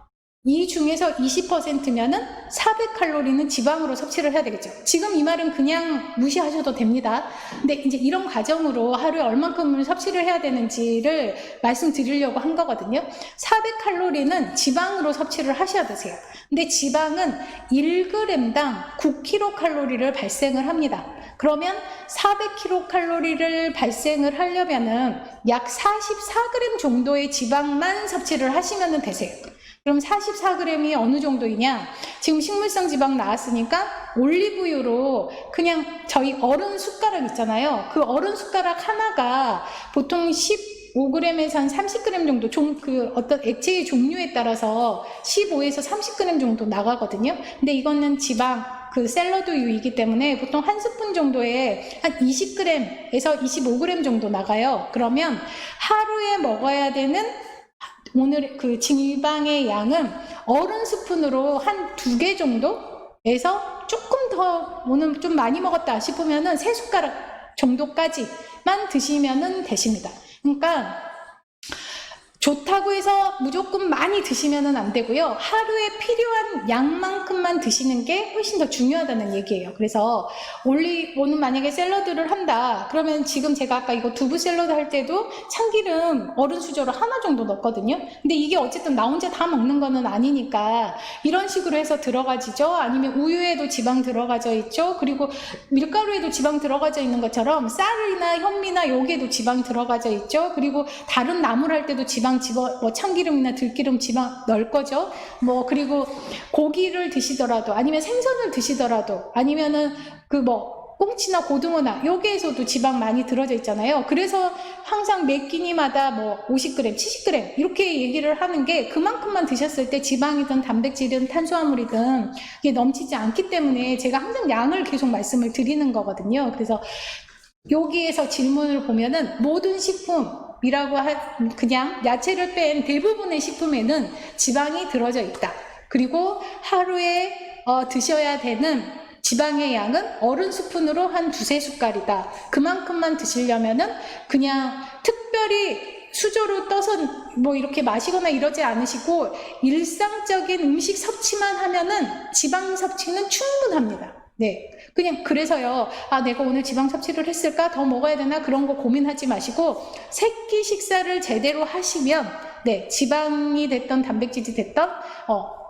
Speaker 1: 이 중에서 20%면은 400칼로리는 지방으로 섭취를 해야 되겠죠. 지금 이 말은 그냥 무시하셔도 됩니다. 근데 이제 이런 과정으로 하루에 얼만큼을 섭취를 해야 되는지를 말씀드리려고 한 거거든요. 400칼로리는 지방으로 섭취를 하셔야 되세요. 근데 지방은 1g당 9kcal를 발생을 합니다. 그러면 400kcal를 발생을 하려면은 약 44g 정도의 지방만 섭취를 하시면 되세요. 그럼 44g이 어느 정도이냐? 지금 식물성 지방 나왔으니까 올리브유로 그냥 저희 어른 숟가락 있잖아요. 그 어른 숟가락 하나가 보통 15g에서 한 30g 정도, 어떤 액체의 종류에 따라서 15에서 30g 정도 나가거든요. 근데 이거는 지방, 샐러드유이기 때문에 보통 한 스푼 정도에 한 20g에서 25g 정도 나가요. 그러면 하루에 먹어야 되는 오늘 지방의 양은 어른 스푼으로 한 2개 정도에서 조금 더 오늘 좀 많이 먹었다 싶으면은 3숟가락 정도까지만 드시면은 되십니다. 그러니까 좋다고 해서 무조건 많이 드시면은 안 되고요. 하루에 필요한 양만큼만 드시는 게 훨씬 더 중요하다는 얘기예요. 그래서 오늘 만약에 샐러드를 한다. 그러면 지금 제가 아까 이거 두부 샐러드 할 때도 참기름 어른 수저로 하나 정도 넣었거든요. 근데 이게 어쨌든 나 혼자 다 먹는 거는 아니니까 이런 식으로 해서 들어가지죠. 아니면 우유에도 지방 들어가져 있죠. 그리고 밀가루에도 지방 들어가져 있는 것처럼 쌀이나 현미나 여기에도 지방 들어가져 있죠. 그리고 다른 나물 할 때도 지방 참기름이나 들기름 지방 넣을 거죠. 그리고 고기를 드시더라도, 아니면 생선을 드시더라도, 아니면은 꽁치나 고등어나 여기에서도 지방 많이 들어져 있잖아요. 그래서 항상 매 끼니마다 50g, 70g 이렇게 얘기를 하는 게 그만큼만 드셨을 때 지방이든 단백질이든 탄수화물이든 이게 넘치지 않기 때문에 제가 항상 양을 계속 말씀을 드리는 거거든요. 그래서 여기에서 질문을 보면은 모든 식품이라고 그냥 야채를 뺀 대부분의 식품에는 지방이 들어져 있다. 그리고 하루에 드셔야 되는 지방의 양은 어른 스푼으로 한 2~3숟갈이다. 그만큼만 드시려면은 그냥 특별히 수저로 떠서 이렇게 마시거나 이러지 않으시고 일상적인 음식 섭취만 하면은 지방 섭취는 충분합니다. 네. 그냥 그래서요. 내가 오늘 지방 섭취를 했을까? 더 먹어야 되나? 그런 거 고민하지 마시고 새끼 식사를 제대로 하시면 지방이 됐던 단백질이 됐던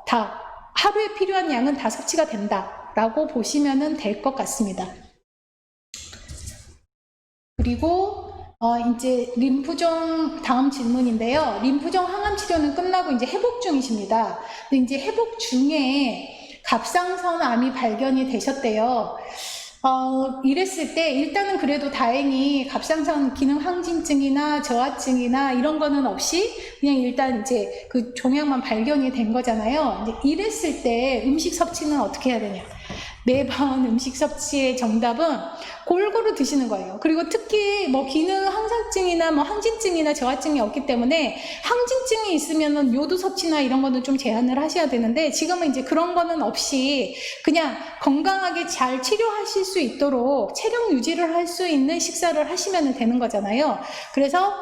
Speaker 1: 다 하루에 필요한 양은 다 섭취가 된다라고 보시면 될 것 같습니다. 그리고 이제 림프종 다음 질문인데요. 림프종 항암 치료는 끝나고 이제 회복 중이십니다. 근데 이제 회복 중에 갑상선 암이 발견이 되셨대요. 이랬을 때 일단은 그래도 다행히 갑상선 기능 항진증이나 저하증이나 이런 거는 없이 그냥 일단 이제 그 종양만 발견이 된 거잖아요. 이제 이랬을 때 음식 섭취는 어떻게 해야 되냐? 매번 음식 섭취의 정답은 골고루 드시는 거예요. 그리고 특히 기능 항상증이나 항진증이나 저하증이 없기 때문에 항진증이 있으면은 요도 섭취나 이런 거는 좀 제한을 하셔야 되는데 지금은 이제 그런 거는 없이 그냥 건강하게 잘 치료하실 수 있도록 체력 유지를 할 수 있는 식사를 하시면 되는 거잖아요. 그래서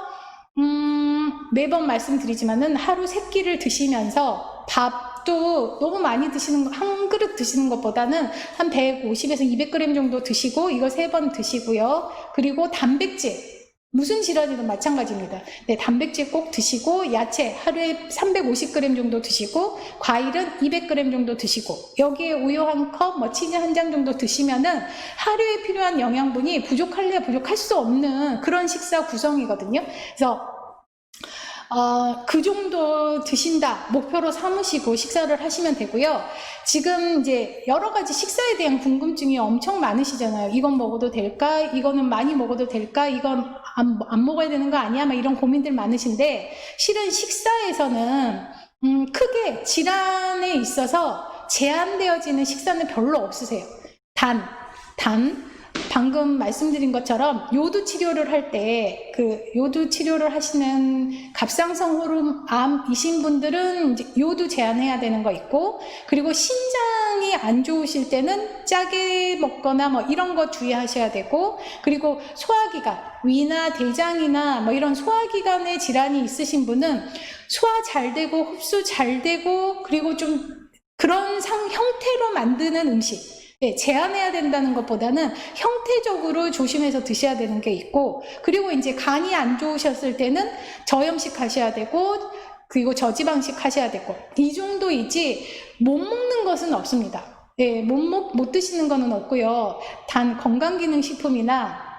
Speaker 1: 매번 말씀드리지만은 하루 3끼를 드시면서 밥도 너무 많이 드시는 거, 한 그릇 드시는 것보다는 한 150에서 200g 정도 드시고 이거 3번 드시고요. 그리고 단백질, 무슨 질환이든 마찬가지입니다. 단백질 꼭 드시고 야채 하루에 350g 정도 드시고 과일은 200g 정도 드시고 여기에 우유 한 컵, 치즈 한 장 정도 드시면은 하루에 필요한 영양분이 부족할 수 없는 그런 식사 구성이거든요. 그래서 그 정도 드신다 목표로 삼으시고 식사를 하시면 되고요. 지금 이제 여러 가지 식사에 대한 궁금증이 엄청 많으시잖아요. 이건 먹어도 될까? 이거는 많이 먹어도 될까? 이건 안 먹어야 되는 거 아니야? 막 이런 고민들 많으신데, 실은 식사에서는 크게 질환에 있어서 제한되어지는 식사는 별로 없으세요. 단 방금 말씀드린 것처럼 요도 치료를 할 때 그 요도 치료를 하시는 갑상선 호르몬암이신 분들은 이제 요도 제한해야 되는 거 있고, 그리고 신장이 안 좋으실 때는 짜게 먹거나 뭐 이런 거 주의하셔야 되고, 그리고 소화기관, 위나 대장이나 뭐 이런 소화기관에 질환이 있으신 분은 소화 잘 되고 흡수 잘 되고, 그리고 좀 그런 형태로 만드는 음식, 네, 제한해야 된다는 것보다는 형태적으로 조심해서 드셔야 되는 게 있고, 그리고 이제 간이 안 좋으셨을 때는 저염식 하셔야 되고, 그리고 저지방식 하셔야 되고, 이 정도이지 못 먹는 것은 없습니다. 네, 못 드시는 거는 없고요. 단 건강기능식품이나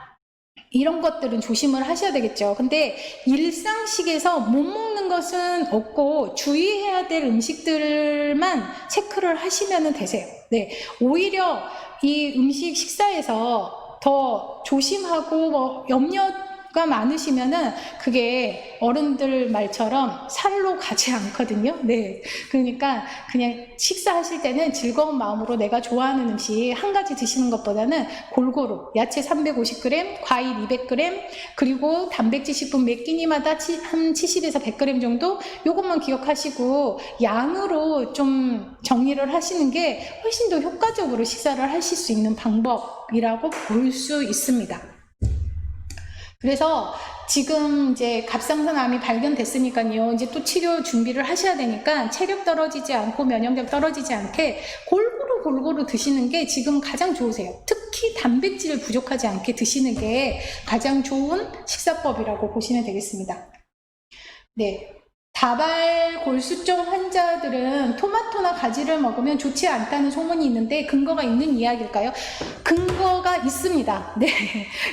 Speaker 1: 이런 것들은 조심을 하셔야 되겠죠. 근데 일상식에서 못 먹는 것은 없고 주의해야 될 음식들만 체크를 하시면 되세요. 네, 오히려 이 음식 식사에서 더 조심하고 뭐 염려가 많으시면은 그게 어른들 말처럼 살로 가지 않거든요. 네, 그러니까 그냥 식사하실 때는 즐거운 마음으로 내가 좋아하는 음식 한 가지 드시는 것보다는 골고루 야채 350g, 과일 200g, 그리고 단백질 식품 몇 끼니마다 한 70에서 100g 정도, 요것만 기억하시고 양으로 좀 정리를 하시는 게 훨씬 더 효과적으로 식사를 하실 수 있는 방법이라고 볼 수 있습니다. 그래서 지금 이제 갑상선암이 발견됐으니까요, 이제 또 치료 준비를 하셔야 되니까 체력 떨어지지 않고 면역력 떨어지지 않게 골고루 드시는 게 지금 가장 좋으세요. 특히 단백질 부족하지 않게 드시는 게 가장 좋은 식사법이라고 보시면 되겠습니다. 네. 다발 골수증 환자들은 토마토나 가지를 먹으면 좋지 않다는 소문이 있는데 근거가 있는 이야기일까요? 근거가 있습니다. 네,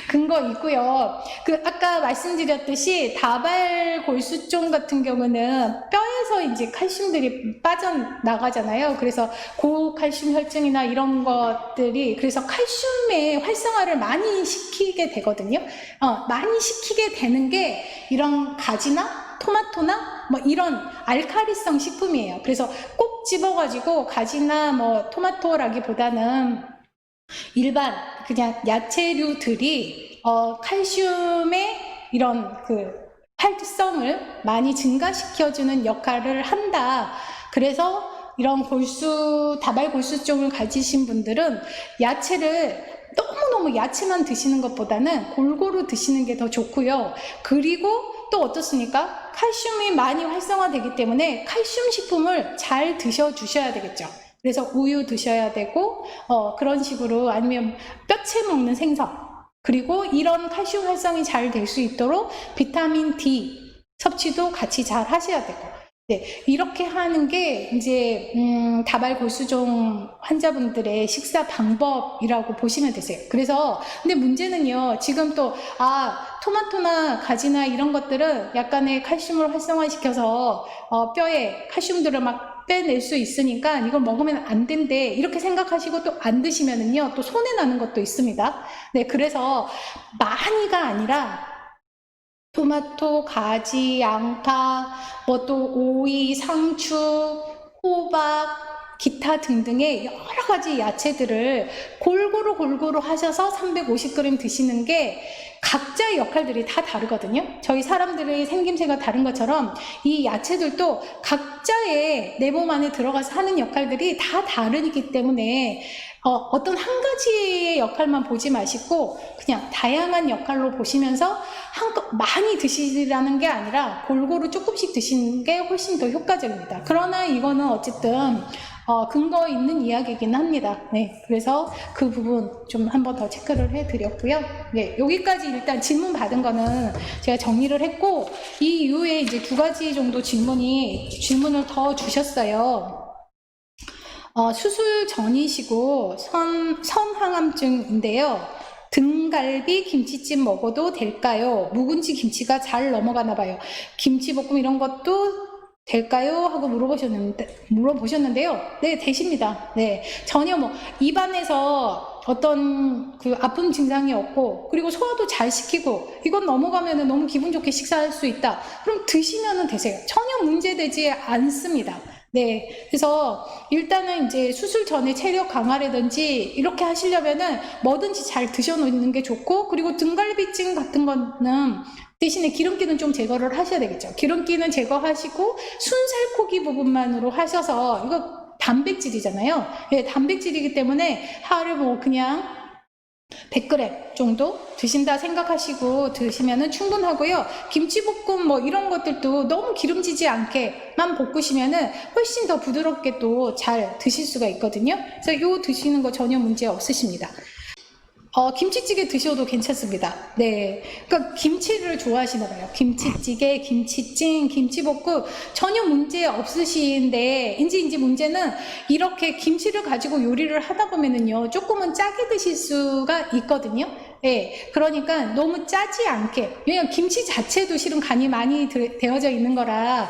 Speaker 1: 근거 있고요. 아까 말씀드렸듯이 다발 골수증 같은 경우는 뼈에서 이제 칼슘들이 빠져나가잖아요. 그래서 고칼슘 혈증이나 이런 것들이, 그래서 칼슘의 활성화를 많이 시키게 되거든요. 많이 시키게 되는 게 이런 가지나 토마토나 뭐 이런 알칼리성 식품이에요. 그래서 꼭 집어가지고 가지나 뭐 토마토라기보다는 일반 그냥 야채류들이 칼슘의 이런 활성을 많이 증가시켜주는 역할을 한다. 그래서 이런 다발 골수증을 가지신 분들은 야채를 너무너무 야채만 드시는 것보다는 골고루 드시는 게 더 좋고요. 그리고 또 어떻습니까? 칼슘이 많이 활성화되기 때문에 칼슘 식품을 잘 드셔주셔야 되겠죠. 그래서 우유 드셔야 되고, 그런 식으로, 아니면 뼈채 먹는 생선, 그리고 이런 칼슘 활성이 잘 될 수 있도록 비타민 D 섭취도 같이 잘 하셔야 되고, 네, 이렇게 하는 게 이제 다발 골수증 환자분들의 식사 방법이라고 보시면 되세요. 그래서 근데 문제는요, 지금 또 토마토나 가지나 이런 것들은 약간의 칼슘을 활성화시켜서 뼈에 칼슘들을 막 빼낼 수 있으니까 이걸 먹으면 안 된대, 이렇게 생각하시고 또 안 드시면은요 또 손해 나는 것도 있습니다. 네, 그래서 많이가 아니라 토마토, 가지, 양파, 뭐 또 오이, 상추, 호박, 기타 등등의 여러 가지 야채들을 골고루 하셔서 350g 드시는 게 각자의 역할들이 다 다르거든요. 저희 사람들의 생김새가 다른 것처럼 이 야채들도 각자의 내 몸 안에 들어가서 하는 역할들이 다 다르기 때문에 어떤 한 가지의 역할만 보지 마시고 그냥 다양한 역할로 보시면서 많이 드시라는 게 아니라 골고루 조금씩 드시는 게 훨씬 더 효과적입니다. 그러나 이거는 어쨌든 근거 있는 이야기이긴 합니다. 네, 그래서 그 부분 좀 한번 더 체크를 해드렸고요. 네, 여기까지 일단 질문 받은 거는 제가 정리를 했고, 이 이후에 이제 2가지 정도 질문을 더 주셨어요. 수술 전이시고 선항암증인데요. 등갈비 김치찜 먹어도 될까요? 묵은지 김치가 잘 넘어가나 봐요. 김치볶음 이런 것도 될까요? 하고 물어보셨는데요. 네, 되십니다. 네, 전혀 뭐 입안에서 어떤 그 아픈 증상이 없고, 그리고 소화도 잘 시키고, 이건 넘어가면은 너무 기분 좋게 식사할 수 있다. 그럼 드시면은 되세요. 전혀 문제되지 않습니다. 네, 그래서 일단은 이제 수술 전에 체력 강화라든지 이렇게 하시려면은 뭐든지 잘 드셔놓는 게 좋고, 그리고 등갈비찜 같은 거는 대신에 기름기는 좀 제거를 하셔야 되겠죠. 기름기는 제거하시고 순살코기 부분만으로 하셔서, 이거 단백질이잖아요. 예, 단백질이기 때문에 하루에 뭐 그냥 100g 정도 드신다 생각하시고 드시면은 충분하고요. 김치볶음 뭐 이런 것들도 너무 기름지지 않게만 볶으시면은 훨씬 더 부드럽게 또 잘 드실 수가 있거든요. 그래서 요 드시는 거 전혀 문제 없으십니다. 김치찌개 드셔도 괜찮습니다. 네. 그러니까 김치를 좋아하시나 봐요. 김치찌개, 김치찜, 김치볶음 전혀 문제 없으신데, 이제 문제는 이렇게 김치를 가지고 요리를 하다 보면은요, 조금은 짜게 드실 수가 있거든요. 네. 그러니까 너무 짜지 않게, 왜냐면 김치 자체도 실은 간이 많이 되어져 있는 거라,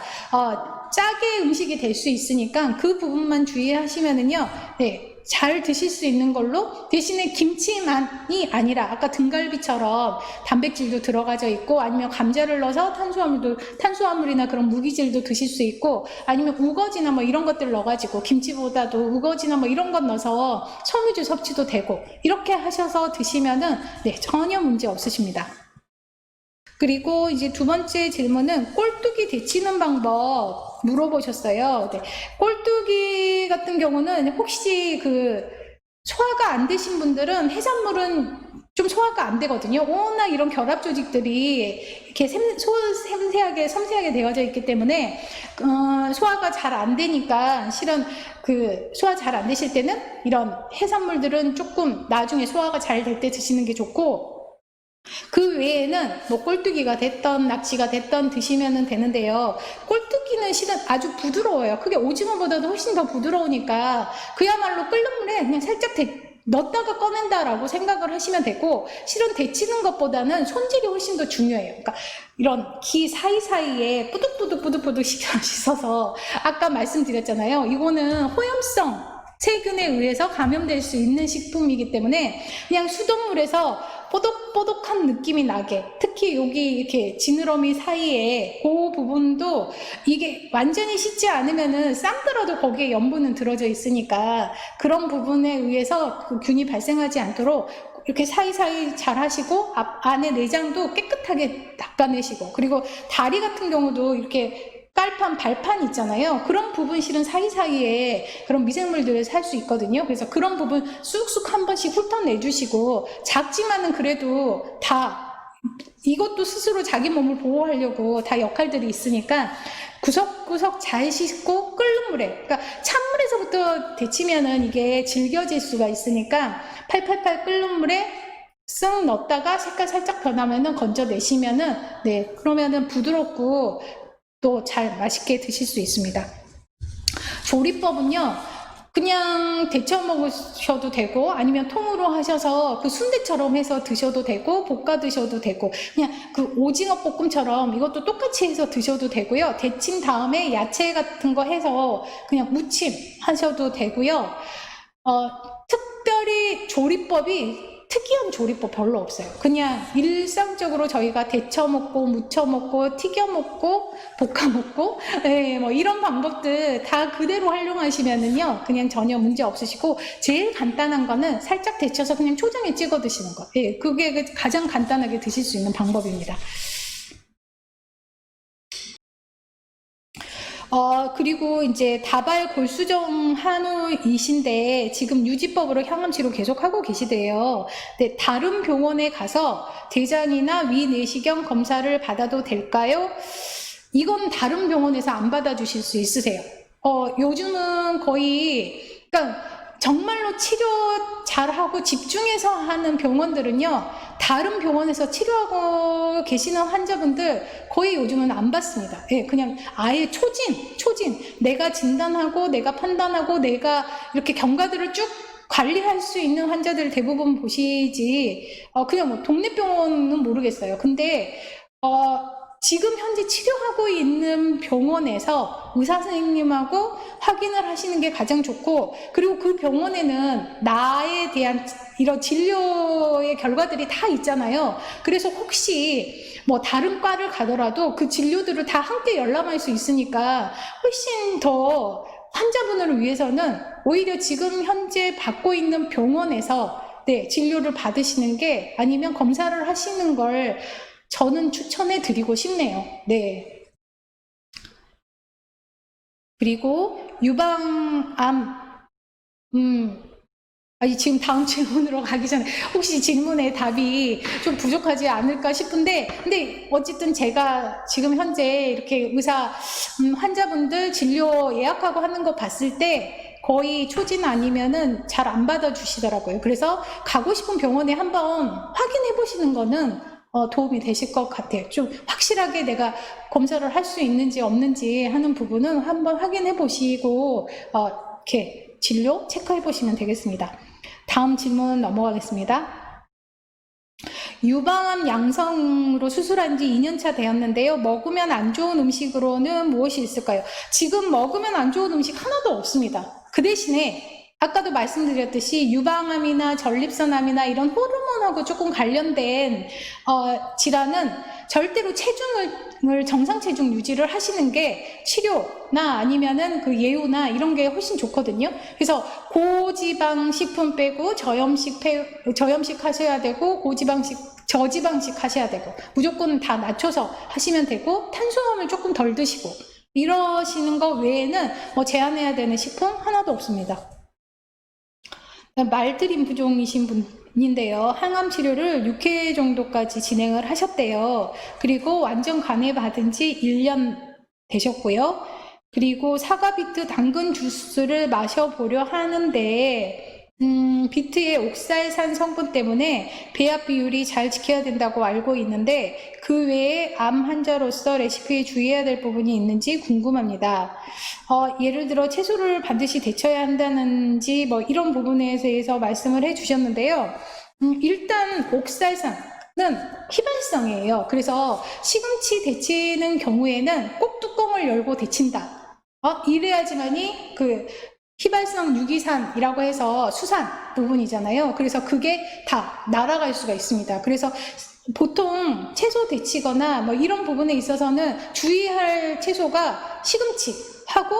Speaker 1: 짜게 음식이 될 수 있으니까 그 부분만 주의하시면은요, 네. 잘 드실 수 있는 걸로, 대신에 김치만이 아니라 아까 등갈비처럼 단백질도 들어가져 있고, 아니면 감자를 넣어서 탄수화물이나 그런 무기질도 드실 수 있고, 아니면 우거지나 뭐 이런 것들을 넣어가지고 김치보다도 우거지나 뭐 이런 것 넣어서 섬유질 섭취도 되고, 이렇게 하셔서 드시면은 네, 전혀 문제 없으십니다. 그리고 이제 두 번째 질문은 꼴뚜기 데치는 방법 물어보셨어요. 네. 꼴뚜기 같은 경우는 혹시 그 소화가 안 되신 분들은, 해산물은 좀 소화가 안 되거든요. 워낙 이런 결합 조직들이 이렇게 섬세하게 되어져 있기 때문에 소화가 잘 안 되니까, 실은 그 소화 잘 안 되실 때는 이런 해산물들은 조금 나중에 소화가 잘 될 때 드시는 게 좋고, 그 외에는 뭐 꼴뚜기가 됐던 낙지가 됐던 드시면 되는데요. 꼴뚜기는 실은 아주 부드러워요. 그게 오징어보다도 훨씬 더 부드러우니까 그야말로 끓는 물에 그냥 살짝 넣었다가 꺼낸다라고 생각을 하시면 되고, 실은 데치는 것보다는 손질이 훨씬 더 중요해요. 그러니까 이런 기 사이사이에 뿌득뿌득 씻어서, 아까 말씀드렸잖아요. 이거는 호염성 세균에 의해서 감염될 수 있는 식품이기 때문에 그냥 수돗물에서 뽀독뽀독한 느낌이 나게, 특히 여기 이렇게 지느러미 사이에 그 부분도 이게 완전히 씻지 않으면은 쌈더라도 거기에 염분은 들어져 있으니까, 그런 부분에 의해서 그 균이 발생하지 않도록 이렇게 사이사이 잘 하시고, 안에 내장도 깨끗하게 닦아내시고, 그리고 다리 같은 경우도 이렇게 깔판, 발판 있잖아요. 그런 부분 실은 사이사이에 그런 미생물들을 살 수 있거든요. 그래서 그런 부분 쑥쑥 한 번씩 훑어내주시고, 작지만은 그래도 다 이것도 스스로 자기 몸을 보호하려고 다 역할들이 있으니까 구석구석 잘 씻고 끓는 물에, 그러니까 찬물에서부터 데치면은 이게 질겨질 수가 있으니까 팔팔팔 끓는 물에 쓱 넣었다가 색깔 살짝 변하면은 건져내시면은, 네, 그러면은 부드럽고 또 잘 맛있게 드실 수 있습니다. 조리법은요, 그냥 데쳐 먹으셔도 되고, 아니면 통으로 하셔서 그 순대처럼 해서 드셔도 되고, 볶아 드셔도 되고, 그냥 그 오징어 볶음처럼 이것도 똑같이 해서 드셔도 되고요. 데친 다음에 야채 같은 거 해서 그냥 무침 하셔도 되고요. 특별히 조리법이, 특이한 조리법 별로 없어요. 그냥 일상적으로 저희가 데쳐 먹고, 무쳐 먹고, 튀겨 먹고, 볶아 먹고, 네, 뭐 이런 방법들 다 그대로 활용하시면은요, 그냥 전혀 문제 없으시고, 제일 간단한 거는 살짝 데쳐서 그냥 초장에 찍어 드시는 거. 예, 그게 가장 간단하게 드실 수 있는 방법입니다. 그리고 이제 다발 골수정 한우이신데 지금 유지법으로 항암치료 계속하고 계시대요. 네, 다른 병원에 가서 대장이나 위 내시경 검사를 받아도 될까요? 이건 다른 병원에서 안 받아주실 수 있으세요. 요즘은 거의, 그러니까 정말로 치료 잘하고 집중해서 하는 병원들은요, 다른 병원에서 치료하고 계시는 환자분들 거의 요즘은 안 받습니다. 예, 그냥 아예 초진. 내가 진단하고, 내가 판단하고, 내가 이렇게 경과들을 쭉 관리할 수 있는 환자들 대부분 보시지, 그냥 뭐 동네 병원은 모르겠어요. 근데 지금 현재 치료하고 있는 병원에서 의사 선생님하고 확인을 하시는 게 가장 좋고, 그리고 그 병원에는 나에 대한 이런 진료의 결과들이 다 있잖아요. 그래서 혹시 뭐 다른 과를 가더라도 그 진료들을 다 함께 열람할 수 있으니까 훨씬 더 환자분을 위해서는 오히려 지금 현재 받고 있는 병원에서 진료를 받으시는 게, 아니면 검사를 하시는 걸 저는 추천해 드리고 싶네요. 네. 그리고 유방암, 지금 다음 질문으로 가기 전에 혹시 질문에 답이 좀 부족하지 않을까 싶은데, 근데 어쨌든 제가 지금 현재 이렇게 의사 환자분들 진료 예약하고 하는 거 봤을 때 거의 초진 아니면은 잘 안 받아주시더라고요. 그래서 가고 싶은 병원에 한번 확인해 보시는 거는 도움이 되실 것 같아요. 좀 확실하게 내가 검사를 할 수 있는지 없는지 하는 부분은 한번 확인해 보시고 이렇게 진료 체크해 보시면 되겠습니다. 다음 질문 넘어가겠습니다. 유방암 양성으로 수술한 지 2년차 되었는데요. 먹으면 안 좋은 음식으로는 무엇이 있을까요? 지금 먹으면 안 좋은 음식 하나도 없습니다. 그 대신에 아까도 말씀드렸듯이 유방암이나 전립선암이나 이런 호르몬하고 조금 관련된 질환은 절대로 체중을 정상 체중 유지를 하시는 게 치료나 아니면은 그 예후나 이런 게 훨씬 좋거든요. 그래서 고지방 식품 빼고 저염식 하셔야 되고, 저지방식 하셔야 되고, 무조건 다 낮춰서 하시면 되고, 탄수화물 조금 덜 드시고, 이러시는 거 외에는 뭐 제한해야 되는 식품 하나도 없습니다. 말드림 부종이신 분인데요. 항암 치료를 6회 정도까지 진행을 하셨대요. 그리고 완전 간에 받은 지 1년 되셨고요. 그리고 사과 비트 당근 주스를 마셔보려 하는데 비트의 옥살산 성분 때문에 배합 비율이 잘 지켜야 된다고 알고 있는데, 그 외에 암 환자로서 레시피에 주의해야 될 부분이 있는지 궁금합니다. 예를 들어 채소를 반드시 데쳐야 한다는지 뭐 이런 부분에 대해서 말씀을 해주셨는데요. 일단 옥살산은 휘발성이에요. 그래서 시금치 데치는 경우에는 꼭 뚜껑을 열고 데친다. 이래야지만이 그 휘발성 유기산이라고 해서 수산 부분이잖아요. 그래서 그게 다 날아갈 수가 있습니다. 그래서 보통 채소 데치거나 뭐 이런 부분에 있어서는 주의할 채소가 시금치하고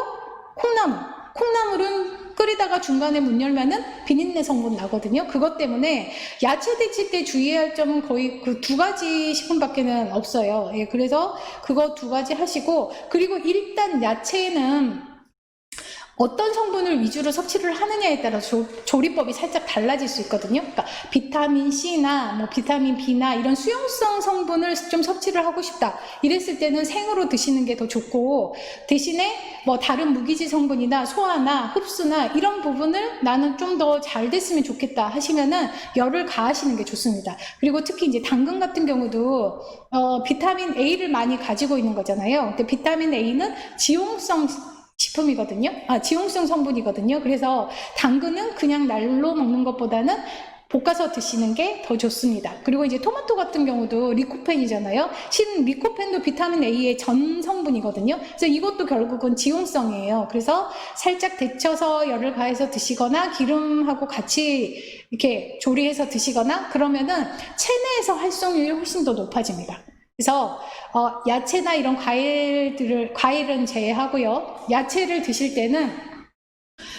Speaker 1: 콩나물은 끓이다가 중간에 문 열면은 비린내 성분 나거든요. 그것 때문에 야채 데칠 때 주의할 점은 거의 그 2가지 식품밖에는 없어요. 예, 그래서 그거 2가지 하시고, 그리고 일단 야채는 어떤 성분을 위주로 섭취를 하느냐에 따라서 조리법이 살짝 달라질 수 있거든요. 그러니까 비타민 C나 뭐 비타민 B나 이런 수용성 성분을 좀 섭취를 하고 싶다, 이랬을 때는 생으로 드시는 게 더 좋고, 대신에 뭐 다른 무기질 성분이나 소화나 흡수나 이런 부분을 나는 좀 더 잘 됐으면 좋겠다 하시면은 열을 가하시는 게 좋습니다. 그리고 특히 이제 당근 같은 경우도 비타민 A를 많이 가지고 있는 거잖아요. 근데 비타민 A는 지용성 식품이거든요. 지용성 성분이거든요. 그래서 당근은 그냥 날로 먹는 것보다는 볶아서 드시는 게 더 좋습니다. 그리고 이제 토마토 같은 경우도 리코펜이잖아요. 실은 리코펜도 비타민 A의 전 성분이거든요. 그래서 이것도 결국은 지용성이에요. 그래서 살짝 데쳐서 열을 가해서 드시거나 기름하고 같이 이렇게 조리해서 드시거나 그러면은 체내에서 활성률이 훨씬 더 높아집니다. 그래서 야채나 이런 과일은 제외하고요. 야채를 드실 때는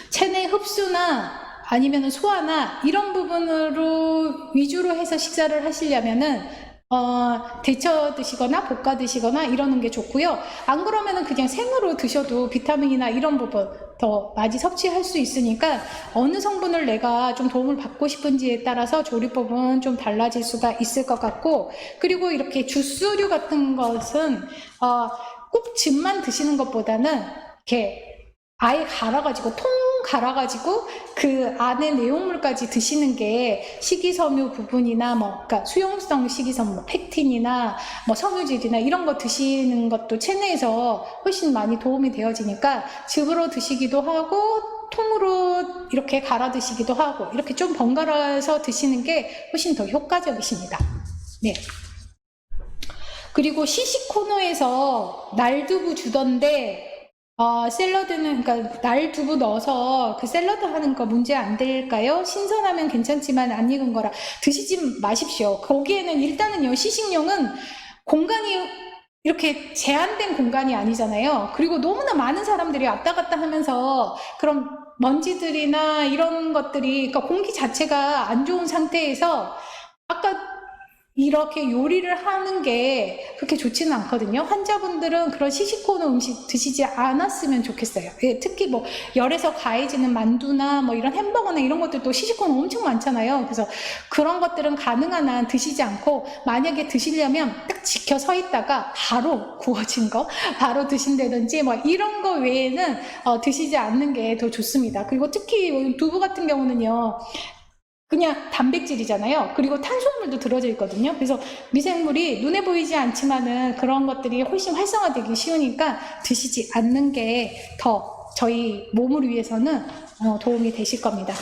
Speaker 1: 체내 흡수나 아니면 소화나 이런 부분으로 위주로 해서 식사를 하시려면은 데쳐 드시거나 볶아 드시거나 이러는 게 좋고요. 안 그러면은 그냥 생으로 드셔도 비타민이나 이런 부분 더 많이 섭취할 수 있으니까, 어느 성분을 내가 좀 도움을 받고 싶은지에 따라서 조리법은 좀 달라질 수가 있을 것 같고, 그리고 이렇게 주스류 같은 것은 꼭 즙만 드시는 것보다는 이렇게 아예 갈아가지고 갈아가지고 그 안에 내용물까지 드시는 게 식이섬유 부분이나 그러니까 수용성 식이섬유, 뭐 팩틴이나 뭐 섬유질이나 이런 거 드시는 것도 체내에서 훨씬 많이 도움이 되어지니까 즙으로 드시기도 하고 통으로 이렇게 갈아 드시기도 하고 이렇게 좀 번갈아서 드시는 게 훨씬 더 효과적이십니다. 네. 그리고 시식 코너에서 날두부 주던데 샐러드는, 그러니까 날두부 넣어서 그 샐러드 하는 거 문제 안 될까요? 신선하면 괜찮지만 안 익은 거라 드시지 마십시오. 거기에는 일단은요, 시식용은 공간이 이렇게 제한된 공간이 아니잖아요. 그리고 너무나 많은 사람들이 왔다 갔다 하면서 그런 먼지들이나 이런 것들이, 그러니까 공기 자체가 안 좋은 상태에서 아까 이렇게 요리를 하는 게 그렇게 좋지는 않거든요. 환자분들은 그런 시식코너 음식 드시지 않았으면 좋겠어요. 예, 특히 뭐 열에서 가해지는 만두나 뭐 이런 햄버거나 이런 것들도 시식코너 엄청 많잖아요. 그래서 그런 것들은 가능한 한 드시지 않고, 만약에 드시려면 딱 지켜 서 있다가 바로 구워진 거 바로 드신다든지 뭐 이런 거 외에는 드시지 않는 게 더 좋습니다. 그리고 특히 두부 같은 경우는요, 그냥 단백질이잖아요. 그리고 탄수화물도 들어져 있거든요. 그래서 미생물이 눈에 보이지 않지만은 그런 것들이 훨씬 활성화되기 쉬우니까 드시지 않는 게 더 저희 몸을 위해서는 도움이 되실 겁니다.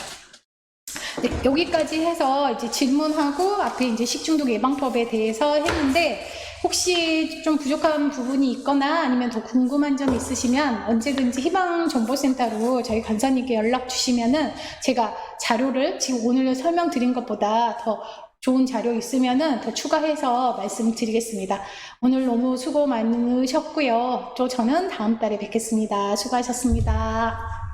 Speaker 1: 네, 여기까지 해서 이제 질문하고 앞에 이제 식중독 예방법에 대해서 했는데, 혹시 좀 부족한 부분이 있거나 아니면 더 궁금한 점 있으시면 언제든지 희망정보센터로 저희 간사님께 연락 주시면은 제가 자료를 지금 오늘 설명드린 것보다 더 좋은 자료 있으면은 더 추가해서 말씀드리겠습니다. 오늘 너무 수고 많으셨고요. 또 저는 다음 달에 뵙겠습니다. 수고하셨습니다.